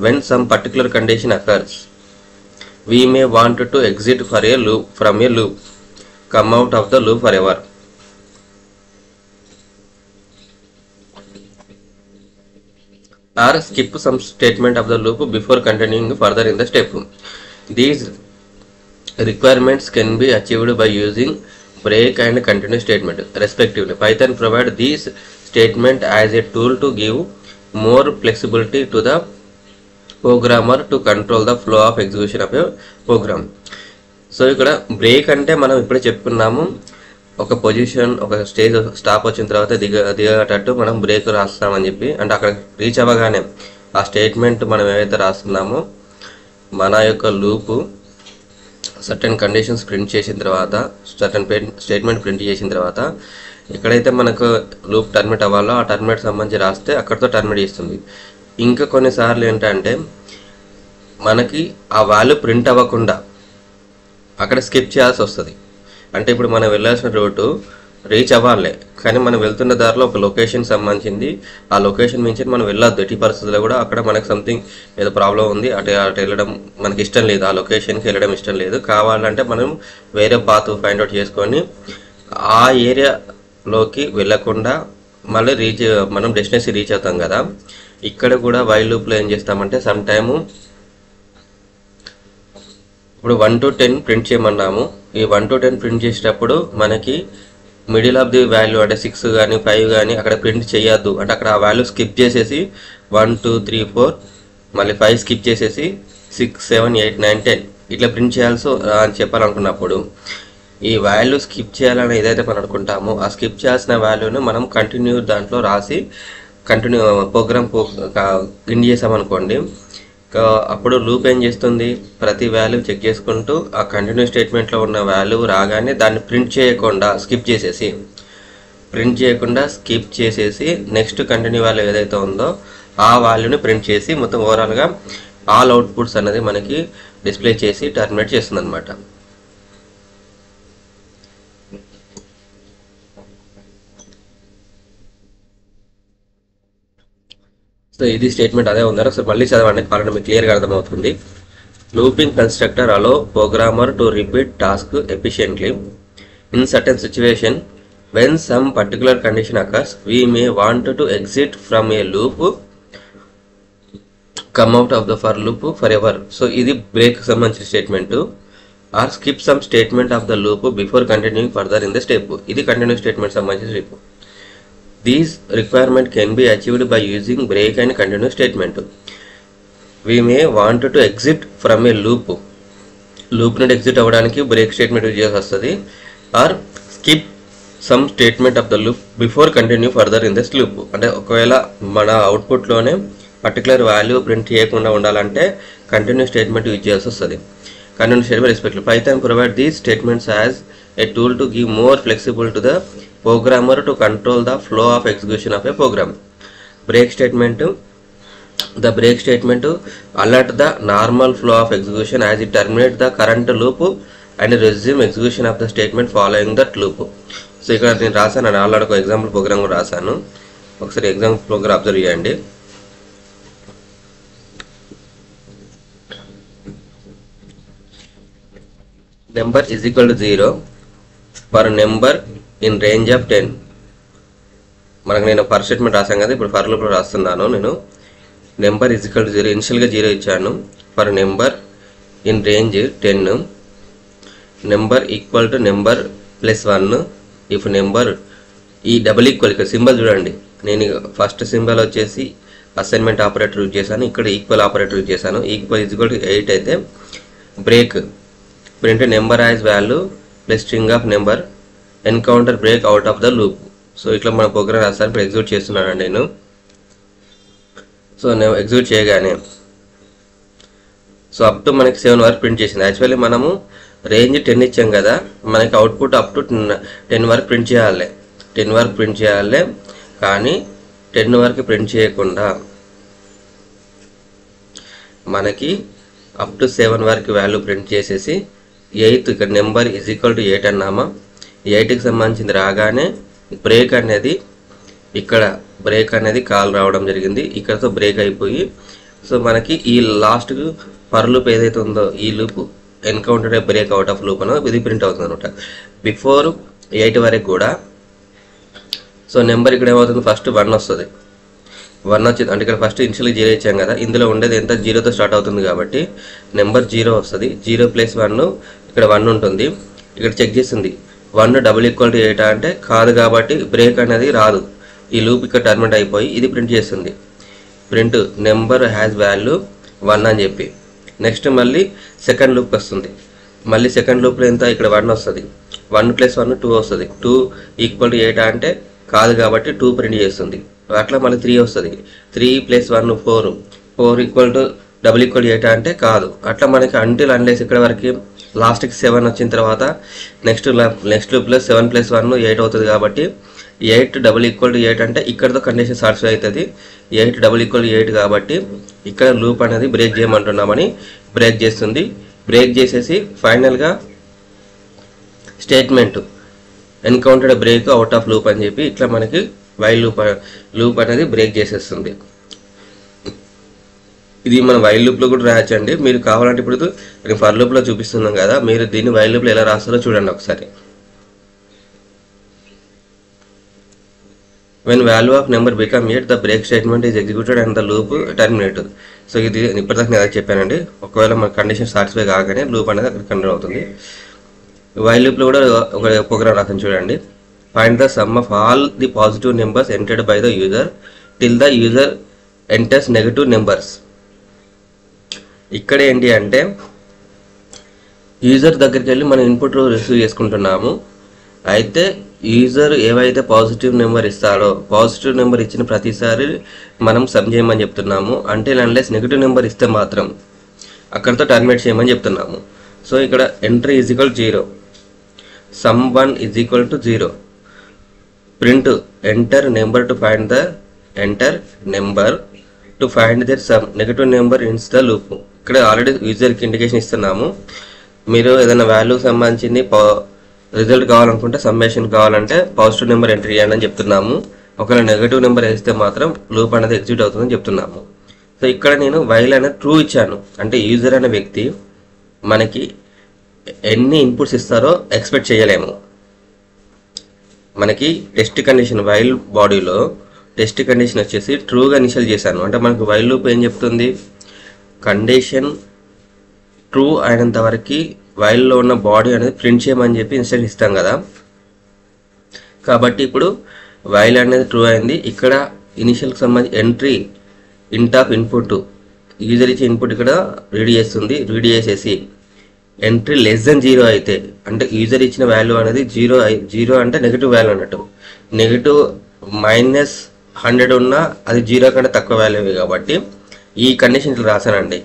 When some particular condition occurs, we may want to exit from a loop, come out of the loop forever. Or skip some statement of the loop before continuing further in the step. These requirements can be achieved by using break and continue statement respectively. Python provides these statement as a tool to give more flexibility to the programmer to control the flow of execution of a program. So ఇక్కడ break అంటే మనం ఇప్పుడే చెప్పుకున్నాము, ఒక position ఒక stage stop వచ్చిన తర్వాత దిగేటట్టు మనం బ్రేక్ రాస్తామని చెప్పి. అంటే అక్కడ రీచ్ అవ్వగానే ఆ స్టేట్మెంట్ మనం ఏవైతే రాస్తున్నామో మన యొక్క లూపు సర్టెన్ కండిషన్స్ ప్రింట్ చేసిన తర్వాత సర్టెన్ స్టేట్మెంట్ ప్రింట్ చేసిన తర్వాత ఎక్కడైతే మనకు లూప్ టర్మినేట్ అవ్వాలో ఆ టర్మినేట్ సంబంధించి రాస్తే అక్కడితో టర్మినేట్ చేస్తుంది. ఇంకా కొన్నిసార్లు ఏంటంటే మనకి ఆ వాల్యూ ప్రింట్ అవ్వకుండా అక్కడ స్కిప్ చేయాల్సి వస్తుంది. అంటే ఇప్పుడు మనం వెళ్ళాల్సిన రూటు రీచ్ అవ్వాలి, కానీ మనం వెళ్తున్న దారిలో ఒక లొకేషన్ సంబంధించింది, ఆ లొకేషన్ మించి మనం వెళ్ళొద్దు ఎట్టి పరిస్థితుల్లో కూడా. అక్కడ మనకు సంథింగ్ ఏదో ప్రాబ్లం ఉంది, అటు వెళ్ళడం మనకి ఇష్టం లేదు, ఆ లొకేషన్కి వెళ్ళడం ఇష్టం లేదు. కావాలంటే మనం వేరే పాత్ ఫైండ్ అవుట్ చేసుకొని ఆ ఏరియాలోకి వెళ్ళకుండా మళ్ళీ మనం డెస్టినేషన్ రీచ్ అవుతాం కదా. ఇక్కడ కూడా వైల్ లూప్లో ఏం చేస్తామంటే సమ్ టైము ఇప్పుడు 1 to 10 ప్రింట్ చేయమన్నాము. ఈ 1 to 10 ప్రింట్ చేసేటప్పుడు మనకి మిడిల్ ఆఫ్ ది వాల్యూ అంటే 6 కానీ 5 కానీ అక్కడ ప్రింట్ చేయొద్దు. అంటే అక్కడ ఆ వాల్యూ స్కిప్ చేసేసి 1 2 3 4 మళ్ళీ 5 స్కిప్ చేసేసి 6 7 8 9 10 ఇట్లా ప్రింట్ చేయాల్సి అని చెప్పాలనుకున్నప్పుడు ఈ వాల్యూ స్కిప్ చేయాలని ఏదైతే మనం అనుకుంటామో ఆ స్కిప్ చేయాల్సిన వాల్యూను మనం కంటిన్యూ దాంట్లో రాసి కంటిన్యూ ప్రోగ్రామ్ ఎండ్ చేసామనుకోండి. అప్పుడు లూప్ ఏం చేస్తుంది, ప్రతి వాల్యూ చెక్ చేసుకుంటూ ఆ కంటిన్యూ స్టేట్మెంట్లో ఉన్న వాల్యూ రాగానే దాన్ని ప్రింట్ చేయకుండా స్కిప్ చేసేసి నెక్స్ట్ కంటిన్యూ వాల్యూ ఏదైతే ఉందో ఆ వాల్యూని ప్రింట్ చేసి మొత్తం ఓవరాల్గా ఆల్ అవుట్పుట్స్ అనేది మనకి డిస్ప్లే చేసి టర్మినేట్ చేస్తుంది అనమాట. సో ఇది స్టేట్మెంట్ అదే ఉందా, సో మళ్ళీ చదవండి కావాలంటే మీకు క్లియర్గా అర్థమవుతుంది. Looping constructor allow programmer to repeat task efficiently in certain situation. When some particular condition occurs we may want to exit from a loop, come out of the for loop forever. So ఇది break సంబంధించిన statement. Or skip some statement of the loop before continuing further in the step. ఇది continue statement సంబంధించిన step. These requirement can be achieved by using break and continue statement. We may want to exit from a loop. Loop నుండి exit అవ్వడానికి break statement use చేయాల్సి వస్తుంది. Or skip some statement of the loop before continue further in this loop. అంటే ఒకవేళ మన అవుట్పుట్లోనే particular value print చేయకుండా ఉండాలంటే continue statement use చేయాల్సి వస్తుంది. Continue statement respect. Python provide these statements as a tool to give more flexibility to the programmer to control the flow of execution of a program. Break statement. The break statement alert the normal flow of execution as it terminates the current loop and resume execution of the statement following that loop. So ఇక్కడ నేను రాశాను, నేను already ఒక example programme కూడా రాశాను. ఒకసారి example programme observe చేయండి. Number is equal to 0 for number in range of 10. మనకు నేను ఫర్ స్టేట్మెంట్ రాశాను కదా, ఇప్పుడు ఫర్ లూప్లో రాస్తున్నాను. నేను నెంబర్ ఈజ్ ఈక్వల్ టు 0, ఇనిషియల్గా 0 ఇచ్చాను. For number in range 10, number equal to number plus 1 if number. ఈ డబుల్ ఈక్వల్ ఇక్కడ సింబల్ చూడండి, నేను ఫస్ట్ సింబల్ వచ్చేసి అసైన్మెంట్ ఆపరేటర్ యూజ్ చేశాను, ఇక్కడ ఈక్వల్ ఆపరేటర్ యూజ్ చేశాను. ఈక్వల్ ఈజ్ ఈక్వల్ టు 8 అయితే break print number as value plus string of number encounter break out of the loop. So ఇట్లా మన ప్రోగ్రామ్ రాస్తాను. ఇప్పుడు ఎగ్జిక్యూట్ చేస్తున్నాను నేను. సో నేను ఎగ్జిక్యూట్ చేయగానే సో అప్ టు మనకి 7 వరకు ప్రింట్ చేసింది. యాక్చువల్లీ మనము రేంజ్ 10 ఇచ్చాం కదా, మనకి అవుట్పుట్ అప్ టు 10 వరకు ప్రింట్ చేయాలి. 10 వరకు ప్రింట్ చేయాలి, కానీ 10 వరకు ప్రింట్ చేయకుండా మనకి అప్ టు 7 వరకు వాల్యూ ప్రింట్ చేసేసి 8 ఇక్కడ నెంబర్ ఈజ్ ఈక్వల్ టు 8 అన్నామా. 8కి సంబంధించింది రాగానే బ్రేక్ అనేది ఇక్కడ బ్రేక్ అనేది కాల్ రావడం జరిగింది. ఇక్కడతో బ్రేక్ అయిపోయి సో మనకి ఈ లాస్ట్ ఫర్ లూప్ ఏదైతే ఉందో ఈ loop encounter break out of loop అనో ఇది ప్రింట్ అవుతుంది అనమాట. బిఫోర్ 8 వరకు కూడా సో నెంబర్ ఇక్కడ ఏమవుతుంది, ఫస్ట్ 1 వస్తుంది. 1 వచ్చింది అంటే ఇక్కడ ఫస్ట్ ఇనిషియల్గా 0 ఇచ్చాం కదా, ఇందులో ఉండేది ఎంత 0తో స్టార్ట్ అవుతుంది కాబట్టి నెంబర్ 0 వస్తుంది. 0 + 1 ఇక్కడ 1 ఉంటుంది. ఇక్కడ చెక్ చేస్తుంది 1 = 8 అంటే కాదు కాబట్టి బ్రేక్ అనేది రాదు. ఈ లూప్ ఇక్కడ టర్మినేట్ అయిపోయి ఇది ప్రింట్ చేస్తుంది. ప్రింట్ నెంబర్ హ్యాస్ వాల్యూ 1 అని చెప్పి నెక్స్ట్ మళ్ళీ సెకండ్ లూప్కి వస్తుంది. మళ్ళీ సెకండ్ లూప్లో ఎంత ఇక్కడ 1 వస్తుంది. 1 + 1 2 వస్తుంది. 2 = 8 అంటే కాదు కాబట్టి 2 ప్రింట్ చేస్తుంది. అట్లా మళ్ళీ 3 వస్తుంది. 3 + 1 4 4 = 8 అంటే కాదు. అట్లా మనకి అంటిల్ అన్లెస్ ఇక్కడ వరకు లాస్ట్కి 7 వచ్చిన తర్వాత నెక్స్ట్ లూప్లో 7 + 1 8 అవుతుంది కాబట్టి 8 = 8 అంటే ఇక్కడతో కండిషన్ సాటిస్ఫై అవుతుంది. 8 = 8 కాబట్టి ఇక్కడ లూప్ అనేది బ్రేక్ చేయమంటున్నామని బ్రేక్ చేస్తుంది. బ్రేక్ చేసేసి ఫైనల్గా statement encountered break out of loop అని చెప్పి ఇట్లా మనకి వైల్ లూప్ అనేది బ్రేక్ చేసేస్తుంది. ఇది మనం వైల్ లూప్లో కూడా రాయచ్చండి. మీరు కావాలంటే ఇప్పుడు నేను ఫర్ లూప్లో చూపిస్తున్నాం కదా, మీరు దీన్ని వైల్ లూప్లో ఎలా రాస్తారో చూడండి ఒకసారి. When value of number become 8, the break statement is executed and the loop terminated. So ఇది ఇప్పటిదాకా నేను అదే చెప్పానండి. ఒకవేళ మన కండిషన్ సాటిస్ఫై కాగానే లూప్ అనేది అక్కడ కంటిన్యూ అవుతుంది. వైల్ లూప్లో కూడా ఒక ప్రోగ్రామ్ రాసాను చూడండి. Find the sum of all the positive numbers entered by the user till the user enters negative numbers. ఇక్కడ ఏంటి అంటే యూజర్ దగ్గరికి వెళ్ళి మనం ఇన్పుట్ రిసీవ్ చేసుకుంటున్నాము. అయితే యూజర్ ఏవైతే పాజిటివ్ నెంబర్ ఇస్తాడో పాజిటివ్ నెంబర్ ఇచ్చిన ప్రతిసారి మనం సమ్ చేయమని చెప్తున్నాము. అంటే అన్లెస్ నెగిటివ్ నెంబర్ ఇస్తే మాత్రం అక్కడితో టర్మినేట్ చేయమని చెప్తున్నాము. సో ఇక్కడ entry is equal 0, sum 1 is equal to 0, print enter number to find the enter number to find the sum negative number in the loop. ఇక్కడ ఆల్రెడీ యూజర్కి ఇండికేషన్ ఇస్తున్నాము. మీరు ఏదైనా వాల్యూకి సంబంధించింది రిజల్ట్ కావాలనుకుంటే సమ్మేషన్ కావాలంటే పాజిటివ్ నెంబర్ ఎంటర్ చేయండి అని చెప్తున్నాము. ఒకవేళ నెగిటివ్ నెంబర్ వేస్తే మాత్రం లూప్ అనేది ఎగ్జిక్యూట్ అవుతుందని చెప్తున్నాము. సో ఇక్కడ నేను వైల్ అనేది ట్రూ ఇచ్చాను. అంటే యూజర్ అనే వ్యక్తి మనకి ఎన్ని ఇన్పుట్స్ ఇస్తారో ఎక్స్పెక్ట్ చేయలేము. మనకి టెస్ట్ కండిషన్ వైల్ బాడీలో టెస్ట్ కండిషన్ వచ్చేసి ట్రూగా ఇనిషియల్ చేశాను. అంటే మనకు వైల్ లూప్ ఏం చెప్తుంది, కండిషన్ ట్రూ అయినంత వరకు వైల్లో ఉన్న బాడీ అనేది ప్రింట్ చేయమని చెప్పి ఇన్స్ట్రక్షన్ ఇస్తాం కదా. కాబట్టి ఇప్పుడు వైల్ అనేది ట్రూ అయింది. ఇక్కడ ఇనిషియల్కి సంబంధించి ఎంట్రీ ఇంట్ ఆఫ్ ఇన్పుట్ యూజర్ ఇచ్చే ఇన్పుట్ ఇక్కడ రీడ్ చేస్తుంది. రీడ్ చేసేసి ఎంట్రీ <0 అయితే అంటే యూజర్ ఇచ్చిన వాల్యూ అనేది 0 అంటే నెగిటివ్ వాల్యూ అన్నట్టు. నెగిటివ్ -100 ఉన్నా అది 0 కంటే తక్కువ వాల్యూ కాబట్టి ఈ కండిషన్ ఇట్లా రాశానండి.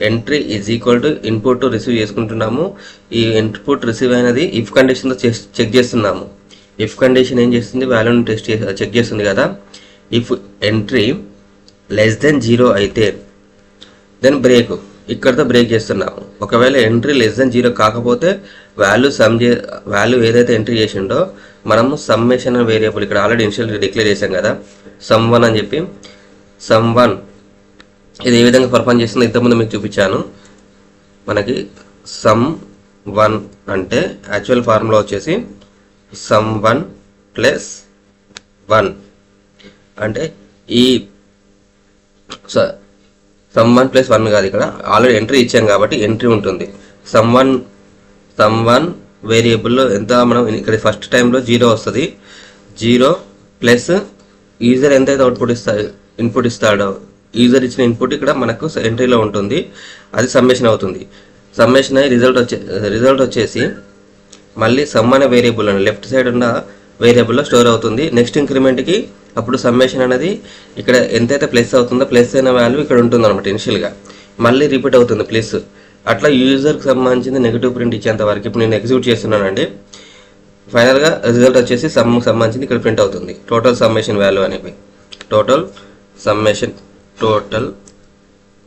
Entry is equal to input receive చేసుకుంటున్నాము. ఈ ఇన్పుట్ రిసీవ్ అయినది ఇఫ్ కండిషన్తో చెక్ చేస్తున్నాము. ఇఫ్ కండిషన్ ఏం చేస్తుంది, వాల్యూని చెక్ చేస్తుంది కదా. ఇఫ్ ఎంట్రీ <0 అయితే దెన్ బ్రేక్, ఇక్కడతో బ్రేక్ చేస్తున్నాము. ఒకవేళ ఎంట్రీ <0 కాకపోతే వాల్యూ ఏదైతే ఎంట్రీ చేసిండో మనము సమ్మేషన్ వేరియబుల్ ఇక్కడ ఆల్రెడీ ఇనిషియల్ డిక్లేర్ చేసాం కదా, సమ్ 1 అని చెప్పి సమ్ 1 ఇది ఏ విధంగా పర్ఫార్మ్ చేస్తుందో ఇంతకుముందు మీకు చూపించాను. మనకి సమ్ 1 అంటే యాక్చువల్ ఫార్ములా వచ్చేసి సమ్ 1 + 1 అంటే ఈ సమ్ 1 + 1 కాదు, ఇక్కడ ఆల్రెడీ ఎంట్రీ ఇచ్చాం కాబట్టి ఎంట్రీ ఉంటుంది. సమ్ 1 వేరియబుల్లో ఎంత మనం ఇక్కడ ఫస్ట్ టైంలో 0 వస్తుంది. 0 ప్లస్ యూజర్ ఎంతైతే ఇన్పుట్ ఇస్తాడో యూజర్ ఇచ్చిన ఇన్పుట్ ఇక్కడ మనకు ఎంట్రీలో ఉంటుంది. అది సమ్మేషన్ అవుతుంది. సమ్మేషన్ అయ్యి రిజల్ట్ వచ్చేసి మళ్ళీ సమ్ అనే వేరియబుల్ అని లెఫ్ట్ సైడ్ ఉన్న వేరియబుల్లో స్టోర్ అవుతుంది. నెక్స్ట్ ఇంక్రిమెంట్కి అప్పుడు సమ్మేషన్ అనేది ఇక్కడ ఎంతైతే ప్లస్ అవుతుందో ప్లస్ అయిన వాల్యూ ఇక్కడ ఉంటుంది అనమాట ఇనిషియల్గా. మళ్ళీ రిపీట్ అవుతుంది ప్లస్. అట్లా యూజర్కి సంబంధించిన నెగిటివ్ ప్రింట్ ఇచ్చేంత వరకు ఇప్పుడు నేను ఎగ్జిక్యూట్ చేస్తున్నానండి. ఫైనల్గా రిజల్ట్ వచ్చేసి సమ్కి సంబంధించింది ఇక్కడ ప్రింట్ అవుతుంది. టోటల్ సమ్మేషన్ వాల్యూ అనేవి టోటల్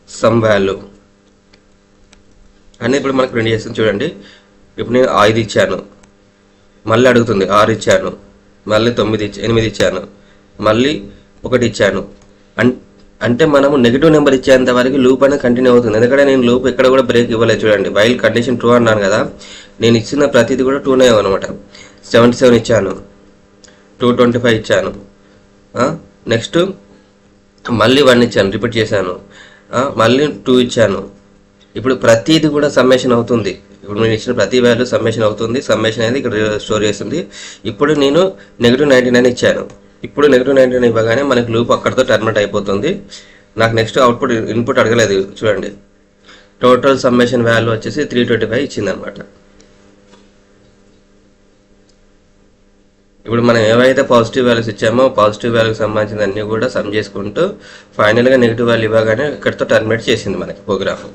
సమ్ వాల్యూ అని ఇప్పుడు మనకు ప్రింట్ చేస్తుంది చూడండి. ఇప్పుడు నేను 5 ఇచ్చాను, మళ్ళీ అడుగుతుంది 6 ఇచ్చాను, మళ్ళీ 8 ఇచ్చాను, మళ్ళీ 1 ఇచ్చాను. అంటే మనము నెగిటివ్ నెంబర్ ఇచ్చేంత వరకు లూప్ అనేది కంటిన్యూ అవుతుంది. ఎందుకంటే నేను లూప్ ఎక్కడ కూడా బ్రేక్ ఇవ్వలేదు చూడండి. వైల్ కండిషన్ ట్రూ అన్నాను కదా, నేను ఇచ్చిన ప్రతిదీ కూడా ట్రూనే అనమాట. 77 ఇచ్చాను, 225 ఇచ్చాను, నెక్స్ట్ మళ్ళీ 1 ఇచ్చాను, రిపీట్ చేశాను, మళ్ళీ 2 ఇచ్చాను. ఇప్పుడు ప్రతిదీ కూడా సమ్మేషన్ అవుతుంది. ఇప్పుడు నేను ఇచ్చిన ప్రతి వాల్యూ సమ్మేషన్ అవుతుంది. సమ్మేషన్ అనేది ఇక్కడ స్టోర్ చేస్తుంది. ఇప్పుడు నేను -99 ఇచ్చాను. ఇప్పుడు -99 ఇవ్వగానే మనకి లూప్ అక్కడితో టర్మినేట్ అయిపోతుంది. నాకు నెక్స్ట్ అవుట్పుట్ ఇన్పుట్ అడగలేదు చూడండి. టోటల్ సమ్మేషన్ వాల్యూ వచ్చేసి 325 ఇచ్చింది అనమాట. ఇప్పుడు మనం ఏవైతే పాజిటివ్ వాల్యూస్ ఇచ్చామో పాజిటివ్ వాల్యూకి సంబంధించిన అన్నీ కూడా సమ్ చేసుకుంటూ ఫైనల్గా నెగిటివ్ వాల్యూ ఇవ్వగానే ఇక్కడితో టర్మినేట్ చేసింది మనకి ప్రోగ్రామ్.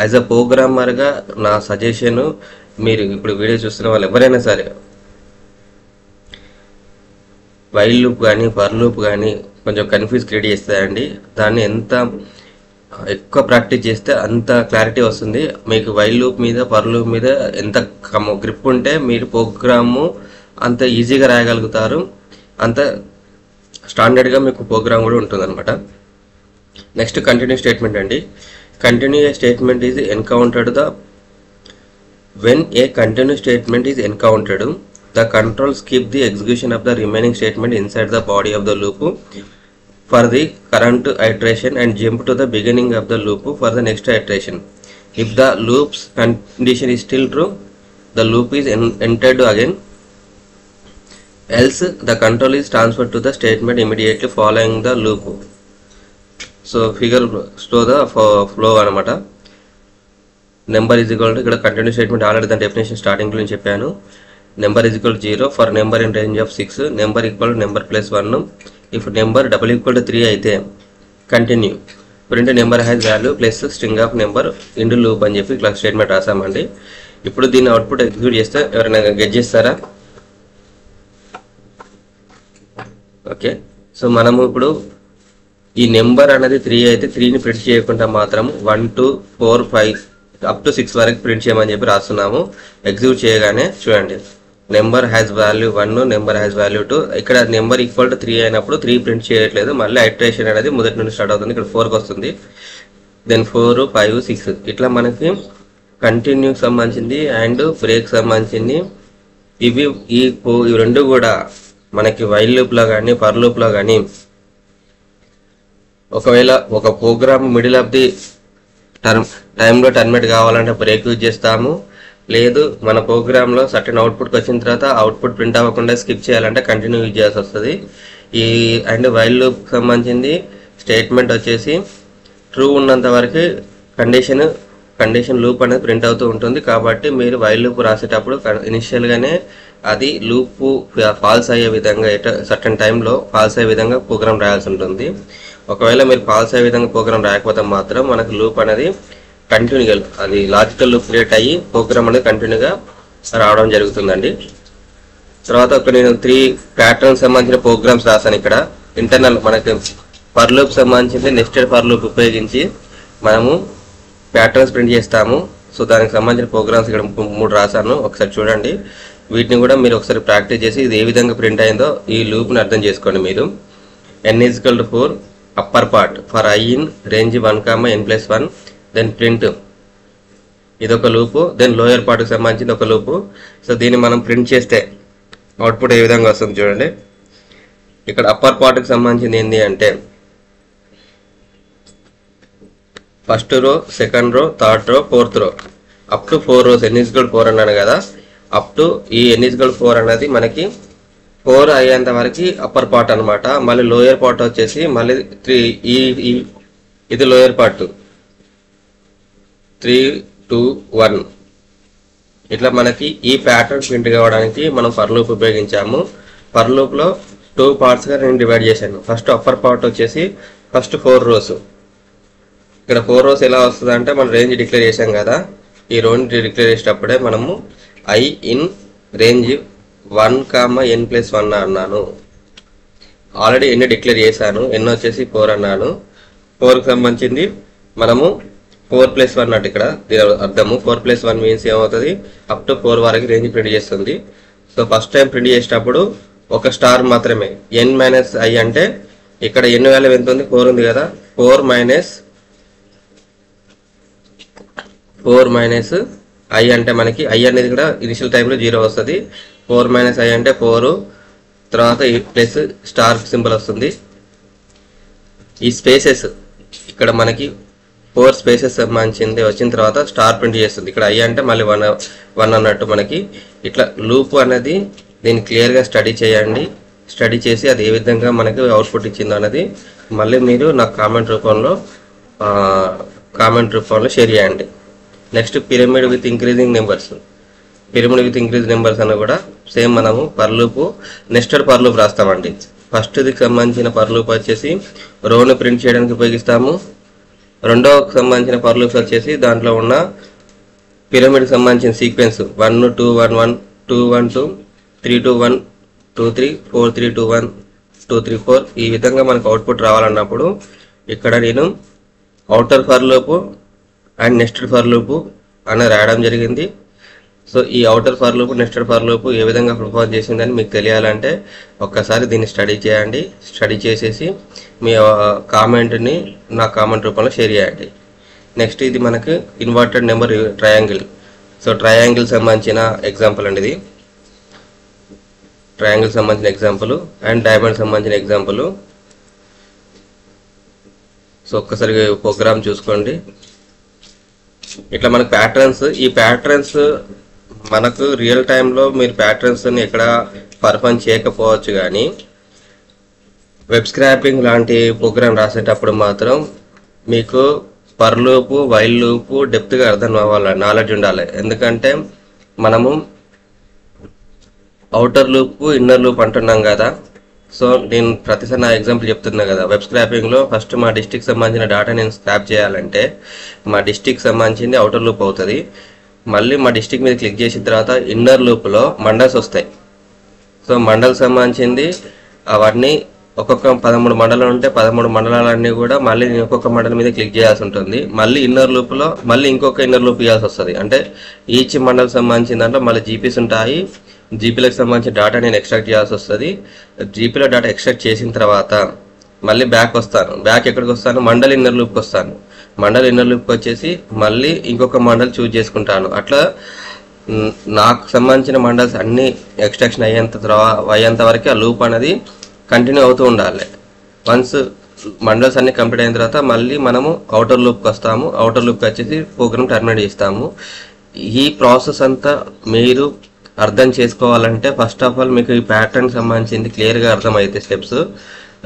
యాజ్ అ ప్రోగ్రామర్గా నా సజెషను, మీరు ఇప్పుడు వీడియో చూస్తున్న వాళ్ళు ఎవరైనా సరే వైల్ లూప్ కానీ ఫర్ లూప్ కానీ కొంచెం కన్ఫ్యూజ్ క్రియేట్ చేస్తాయండి. దాన్ని ఎంత ఎక్కువ ప్రాక్టీస్ చేస్తే అంత క్లారిటీ వస్తుంది మీకు. వైల్ లూప్ మీద ఫర్ లూప్ మీద ఎంత గ్రిప్ ఉంటే మీరు ప్రోగ్రాము అంత ఈజీగా రాయగలుగుతారు, అంత స్టాండర్డ్గా మీకు ప్రోగ్రామ్ కూడా ఉంటుంది అనమాట. నెక్స్ట్ కంటిన్యూ స్టేట్మెంట్ అండి. Continue statement is encountered when a continue statement is encountered, the control skip the execution of the remaining statement inside the body of the loop for the current iteration and jump to the beginning of the loop for the next iteration. If the loop's condition is still true, the loop is entered again, else the control is transferred to the statement immediately following the loop. So figure stow the flow అనమాట. Number is equal to ఇక్కడ continue statement already దాని definition స్టార్టింగ్లో నేను చెప్పాను. Number is equal 0 for number in range of 6, number equal to number plus 1. If number double equal to 3 అయితే continue print number has value plus string of number into loop అని చెప్పి ఇట్లా statement రాసామండి. ఇప్పుడు దీన్ని output execute చేస్తే ఎవరైనా get చేస్తారా? Okay, so మనము ఇప్పుడు ఈ నెంబర్ అనేది 3 అయితే 3ని ప్రింట్ చేయకుండా మాత్రం 1 2 4 5 అప్ టు 6 వరకు ప్రింట్ చేయమని చెప్పి రాస్తున్నాము. ఎగ్జిక్యూట్ చేయగానే చూడండి number has value 1, number has value 2. ఇక్కడ నెంబర్ ఈక్వల్ టు 3 అయినప్పుడు 3 ప్రింట్ చేయట్లేదు, మళ్ళీ ఐటరేషన్ అనేది మొదటి నుండి స్టార్ట్ అవుతుంది. ఇక్కడ 4కి వస్తుంది, దెన్ 4 5 6 ఇట్లా మనకి కంటిన్యూకి సంబంధించింది అండ్ బ్రేక్ సంబంధించింది. ఈ రెండు కూడా మనకి వైల్ లూప్లో కానీ ఫర్ లూప్లో కానీ ఒకవేళ ఒక ప్రోగ్రామ్ మిడిల్ ఆఫ్ ది టైంలో టర్మినేట్ కావాలంటే బ్రేక్ యూజ్ చేస్తాము. లేదు మన ప్రోగ్రాంలో సర్టెన్ అవుట్పుట్కి వచ్చిన తర్వాత అవుట్పుట్ ప్రింట్ అవ్వకుండా స్కిప్ చేయాలంటే కంటిన్యూ యూజ్ చేయాల్సి వస్తుంది. ఈ అండ్ వైల్ లూప్ సంబంధించింది స్టేట్మెంట్ వచ్చేసి ట్రూ ఉన్నంత వరకు కండిషన్ లూప్ అనేది ప్రింట్ అవుతూ ఉంటుంది. కాబట్టి మీరు వైల్ లూప్ రాసేటప్పుడు ఇనిషియల్గానే అది లూప్ ఫాల్స్ అయ్యే విధంగా సర్టెన్ టైంలో ఫాల్స్ అయ్యే విధంగా ప్రోగ్రామ్ రాయాల్సి ఉంటుంది. ఒకవేళ మీరు ఫాల్స్ అయ్యే విధంగా ప్రోగ్రామ్ రాయకపోతే మాత్రం మనకు లూప్ అనేది కంటిన్యూగా అది లాజికల్ లూప్ క్రియేట్ అయ్యి ప్రోగ్రామ్ అనేది కంటిన్యూగా రావడం జరుగుతుందండి. తర్వాత నేను 3 ప్యాటర్న్ సంబంధించిన ప్రోగ్రామ్స్ రాశాను. ఇక్కడ ఇంటర్నల్ మనకి ఫర్ లూప్ సంబంధించింది నెస్టెడ్ ఫర్ లూప్ ఉపయోగించి మనము ప్యాటర్న్స్ ప్రింట్ చేస్తాము. సో దానికి సంబంధించిన ప్రోగ్రామ్స్ ఇక్కడ 3 రాశాను, ఒకసారి చూడండి. వీటిని కూడా మీరు ఒకసారి ప్రాక్టీస్ చేసి ఇది ఏ విధంగా ప్రింట్ అయిందో ఈ లూప్ని అర్థం చేసుకోండి మీరు. n is equal to 4 upper part for I in range 1, n+1, then print ఇదొక లూపు, దెన్ లోయర్ పార్ట్కి సంబంధించింది ఒక లూపు. సో దీన్ని మనం ప్రింట్ చేస్తే అవుట్పుట్ ఏ విధంగా వస్తుంది చూడండి. ఇక్కడ అప్పర్ పార్ట్కి సంబంధించింది ఏంటి అంటే first row, second row, third row, fourth రో, up to 4 rows n is equal to 4 అన్నాను కదా. అప్ టు ఈ n is equal to 4 అనేది మనకి 4 అయ్యేంత వరకు అప్పర్ పార్ట్ అనమాట. మళ్ళీ లోయర్ పార్ట్ వచ్చేసి మళ్ళీ 3, ఇది లోయర్ పార్ట్ 3 2 1 ఇట్లా మనకి ఈ ప్యాటర్న్ ప్రింట్ కావడానికి మనం ఫర్ లూప్ ఉపయోగించాము. ఫర్ లూప్లో 2 పార్ట్స్గా నేను డివైడ్ చేశాను. ఫస్ట్ అప్పర్ పార్ట్ వచ్చేసి ఫస్ట్ 4 rows, ఇక్కడ 4 rows ఎలా వస్తుంది అంటే మనం రేంజ్ డిక్లేర్ చేసాం కదా, ఈ రేంజ్ డిక్లేర్ చేసేటప్పుడే మనము I in రేంజ్ 1,n+1 అన్నాను. ఆల్రెడీ ఎన్ని డిక్లేర్ చేశాను, ఎన్ని వచ్చేసి 4 అన్నాను. 4కి సంబంధించింది మనము 4+1 అన్నట్టు ఇక్కడ దీని అర్థము. 4+1 మీన్స్ ఏమవుతుంది, అప్ టు 4 వరకు రేంజ్ ప్రింట్ చేస్తుంది. సో ఫస్ట్ టైం ప్రింట్ చేసేటప్పుడు ఒక స్టార్ మాత్రమే, n-i అంటే ఇక్కడ n వాల్యూ ఎంత ఉంది, 4 ఉంది కదా, 4 మైనస్ i అంటే మనకి i అనేది కూడా ఇనిషియల్ టైంలో 0 వస్తుంది. 4 - i అంటే 4, తర్వాత ప్లస్ స్టార్ సింబల్ వస్తుంది. ఈ స్పేసెస్ ఇక్కడ మనకి 4 స్పేసెస్ సంబంధించింది వచ్చిన తర్వాత స్టార్ ప్రింట్ చేస్తుంది. ఇక్కడ i అంటే మళ్ళీ 1 అన్నట్టు మనకి ఇట్లా లూప్ అనేది దీన్ని క్లియర్గా స్టడీ చేయండి. స్టడీ చేసి అది ఏ విధంగా మనకి అవుట్పుట్ ఇచ్చిందో అన్నది మళ్ళీ మీరు నాకు కామెంట్ రూపంలో షేర్ చేయండి. Next pyramid with increasing numbers. Pyramid with increase numbers అన్న కూడా సేమ్ మనము for loop nested for loop రాస్తామండి. ఫస్ట్కి సంబంధించిన పర్ లూప్ వచ్చేసి రోను ప్రింట్ చేయడానికి ఉపయోగిస్తాము. రెండోకి సంబంధించిన పర్ లూప్స్ వచ్చేసి దాంట్లో ఉన్న పిరమిడ్కి సంబంధించిన సీక్వెన్స్ 1 2 1 1 2 1 2 3 2 1 2 3 4 3 2 1 2 3 4 ఈ విధంగా మనకు అవుట్పుట్ రావాలన్నప్పుడు ఇక్కడ నేను outer for loop and nested for loop అని రాయడం జరిగింది. సో ఈ outer for loop nested for loop ఏ విధంగా పర్ఫార్మ్ చేసిందని మీకు తెలియాలంటే ఒక్కసారి దీన్ని స్టడీ చేయండి. స్టడీ చేసేసి మీ కామెంట్ని నా కామెంట్ రూపంలో షేర్ చేయండి. నెక్స్ట్ ఇది మనకు inverted number triangle. So triangle సంబంధించిన ఎగ్జాంపుల్ అండి ఇది. ట్రయాంగిల్ సంబంధించిన ఎగ్జాంపుల్ అండ్ డైమండ్ సంబంధించిన ఎగ్జాంపుల్. సో ఒక్కసారి ప్రోగ్రామ్ చూసుకోండి. ఇట్లా మనకు ప్యాటర్న్స్, ఈ ప్యాటర్న్స్ మనకు రియల్ టైంలో మీరు ప్యాటర్న్స్ని ఎక్కడ పర్ఫార్మ్ చేయకపోవచ్చు, కానీ వెబ్ స్క్రాపింగ్ లాంటి ప్రోగ్రామ్ రాసేటప్పుడు మాత్రం మీకు పర్ లూప్ వైల్ లూప్ డెప్త్గా అర్థం అవ్వాలి, నాలెడ్జ్ ఉండాలి. ఎందుకంటే మనము అవుటర్ లూప్ ఇన్నర్ లూప్ అంటున్నాం కదా. సో నేను ప్రతిసారి నా ఎగ్జాంపుల్ చెప్తున్నా కదా, వెబ్ స్క్రాపింగ్లో ఫస్ట్ మా డిస్ట్రిక్ట్ సంబంధించిన డేటా నేను స్క్రాప్ చేయాలంటే మా డిస్ట్రిక్ట్ సంబంధించింది అవుటర్ లూప్ అవుతుంది. మళ్ళీ మా డిస్ట్రిక్ట్ మీద క్లిక్ చేసిన తర్వాత ఇన్నర్ లూప్లో మండల్స్ వస్తాయి. సో మండల్ సంబంధించింది అవన్నీ ఒక్కొక్క 13 మండలాలు ఉంటే 13 మండలాలన్నీ కూడా మళ్ళీ నేను ఒక్కొక్క మండలం మీద క్లిక్ చేయాల్సి ఉంటుంది. మళ్ళీ ఇన్నర్ లూప్లో మళ్ళీ ఇంకొక ఇన్నర్ లూప్ ఇవ్వాల్సి వస్తుంది. అంటే ఈచ్ మండల్ సంబంధించిన దాంట్లో మళ్ళీ జీపీస్ ఉంటాయి. జీపీలకు సంబంధించిన డేటా నేను ఎక్స్ట్రాక్ట్ చేయాల్సి వస్తుంది. జీపీలో డేటా ఎక్స్ట్రాక్ట్ చేసిన తర్వాత మళ్ళీ బ్యాక్ వస్తాను. బ్యాక్ ఎక్కడికి వస్తాను, మండల్ ఇన్నర్ లూప్కి వస్తాను. మండల్ ఇన్నర్ లూప్కి వచ్చేసి మళ్ళీ ఇంకొక మండల్ చూజ్ చేసుకుంటాను. అట్లా నాకు సంబంధించిన మండల్స్ అన్నీ ఎక్స్ట్రాక్షన్ అయ్యేంత వరకు ఆ లూప్ అనేది కంటిన్యూ అవుతూ ఉండాలి. వన్స్ మండల్స్ అన్ని కంప్లీట్ అయిన తర్వాత మళ్ళీ మనము అవుటర్ లూప్కి వస్తాము. అవుటర్ లూప్కి వచ్చేసి ప్రోగ్రామ్ టర్మినేట్ చేస్తాము. ఈ ప్రాసెస్ అంతా మీరు అర్థం చేసుకోవాలంటే ఫస్ట్ ఆఫ్ ఆల్ మీకు ఈ ప్యాటర్న్ సంబంధించింది క్లియర్గా అర్థమైతే స్టెప్స్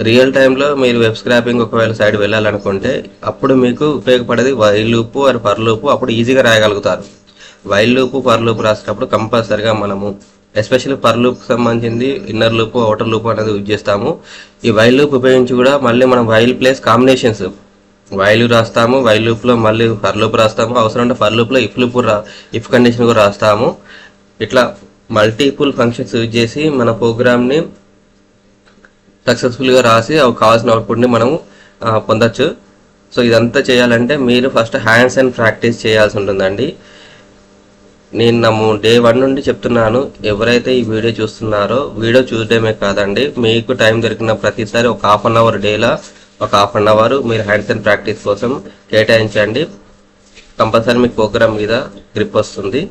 రియల్ టైంలో మీరు వెబ్ స్క్రాపింగ్ ఒకవేళ సైడ్ వెళ్ళాలనుకుంటే అప్పుడు మీకు ఉపయోగపడేది while loop or for loop. అప్పుడు ఈజీగా రాయగలుగుతారు. వైల్ లూప్ పర్ లూప్ రాసేటప్పుడు కంపల్సరిగా మనము ఎస్పెషల్లీ పర్ లూప్ సంబంధించింది ఇన్నర్ లూప్ అవుటర్ లూప్ అనేది యూజ్ చేస్తాము. ఈ వైల్ లూప్ ఉపయోగించి కూడా మళ్ళీ మనం వైల్ ప్లస్ కాంబినేషన్స్ వైల్ రాస్తాము, వైల్ లూప్లో మళ్ళీ ఫర్ లూప్ రాస్తాము, అవసరం ఉంటే ఫర్ లూప్లో ఇఫ్ కండిషన్ కూడా రాస్తాము. ఇట్లా మల్టిపుల్ ఫంక్షన్స్ యూజ్ చేసి మన ప్రోగ్రామ్ని సక్సెస్ఫుల్గా రాసి అవి కావాల్సిన అవుట్పుట్ని మనము పొందొచ్చు. సో ఇదంతా చేయాలంటే మీరు ఫస్ట్ హ్యాండ్స్ అండ్ ప్రాక్టీస్ చేయాల్సి ఉంటుందండి. నేను డే 1 నుండి చెప్తున్నాను, ఎవరైతే ఈ వీడియో చూస్తున్నారో వీడియో చూడడమే కాదండి, మీకు టైం దొరికిన ప్రతిసారి ఒక ½ అవర్ డేలో ఒక ½ అవర్ మీరు హ్యాండ్స్ అండ్ ప్రాక్టీస్ కోసం కేటాయించండి. కంపల్సరీ మీకు ప్రోగ్రామ్ మీద గ్రిప్ వస్తుంది.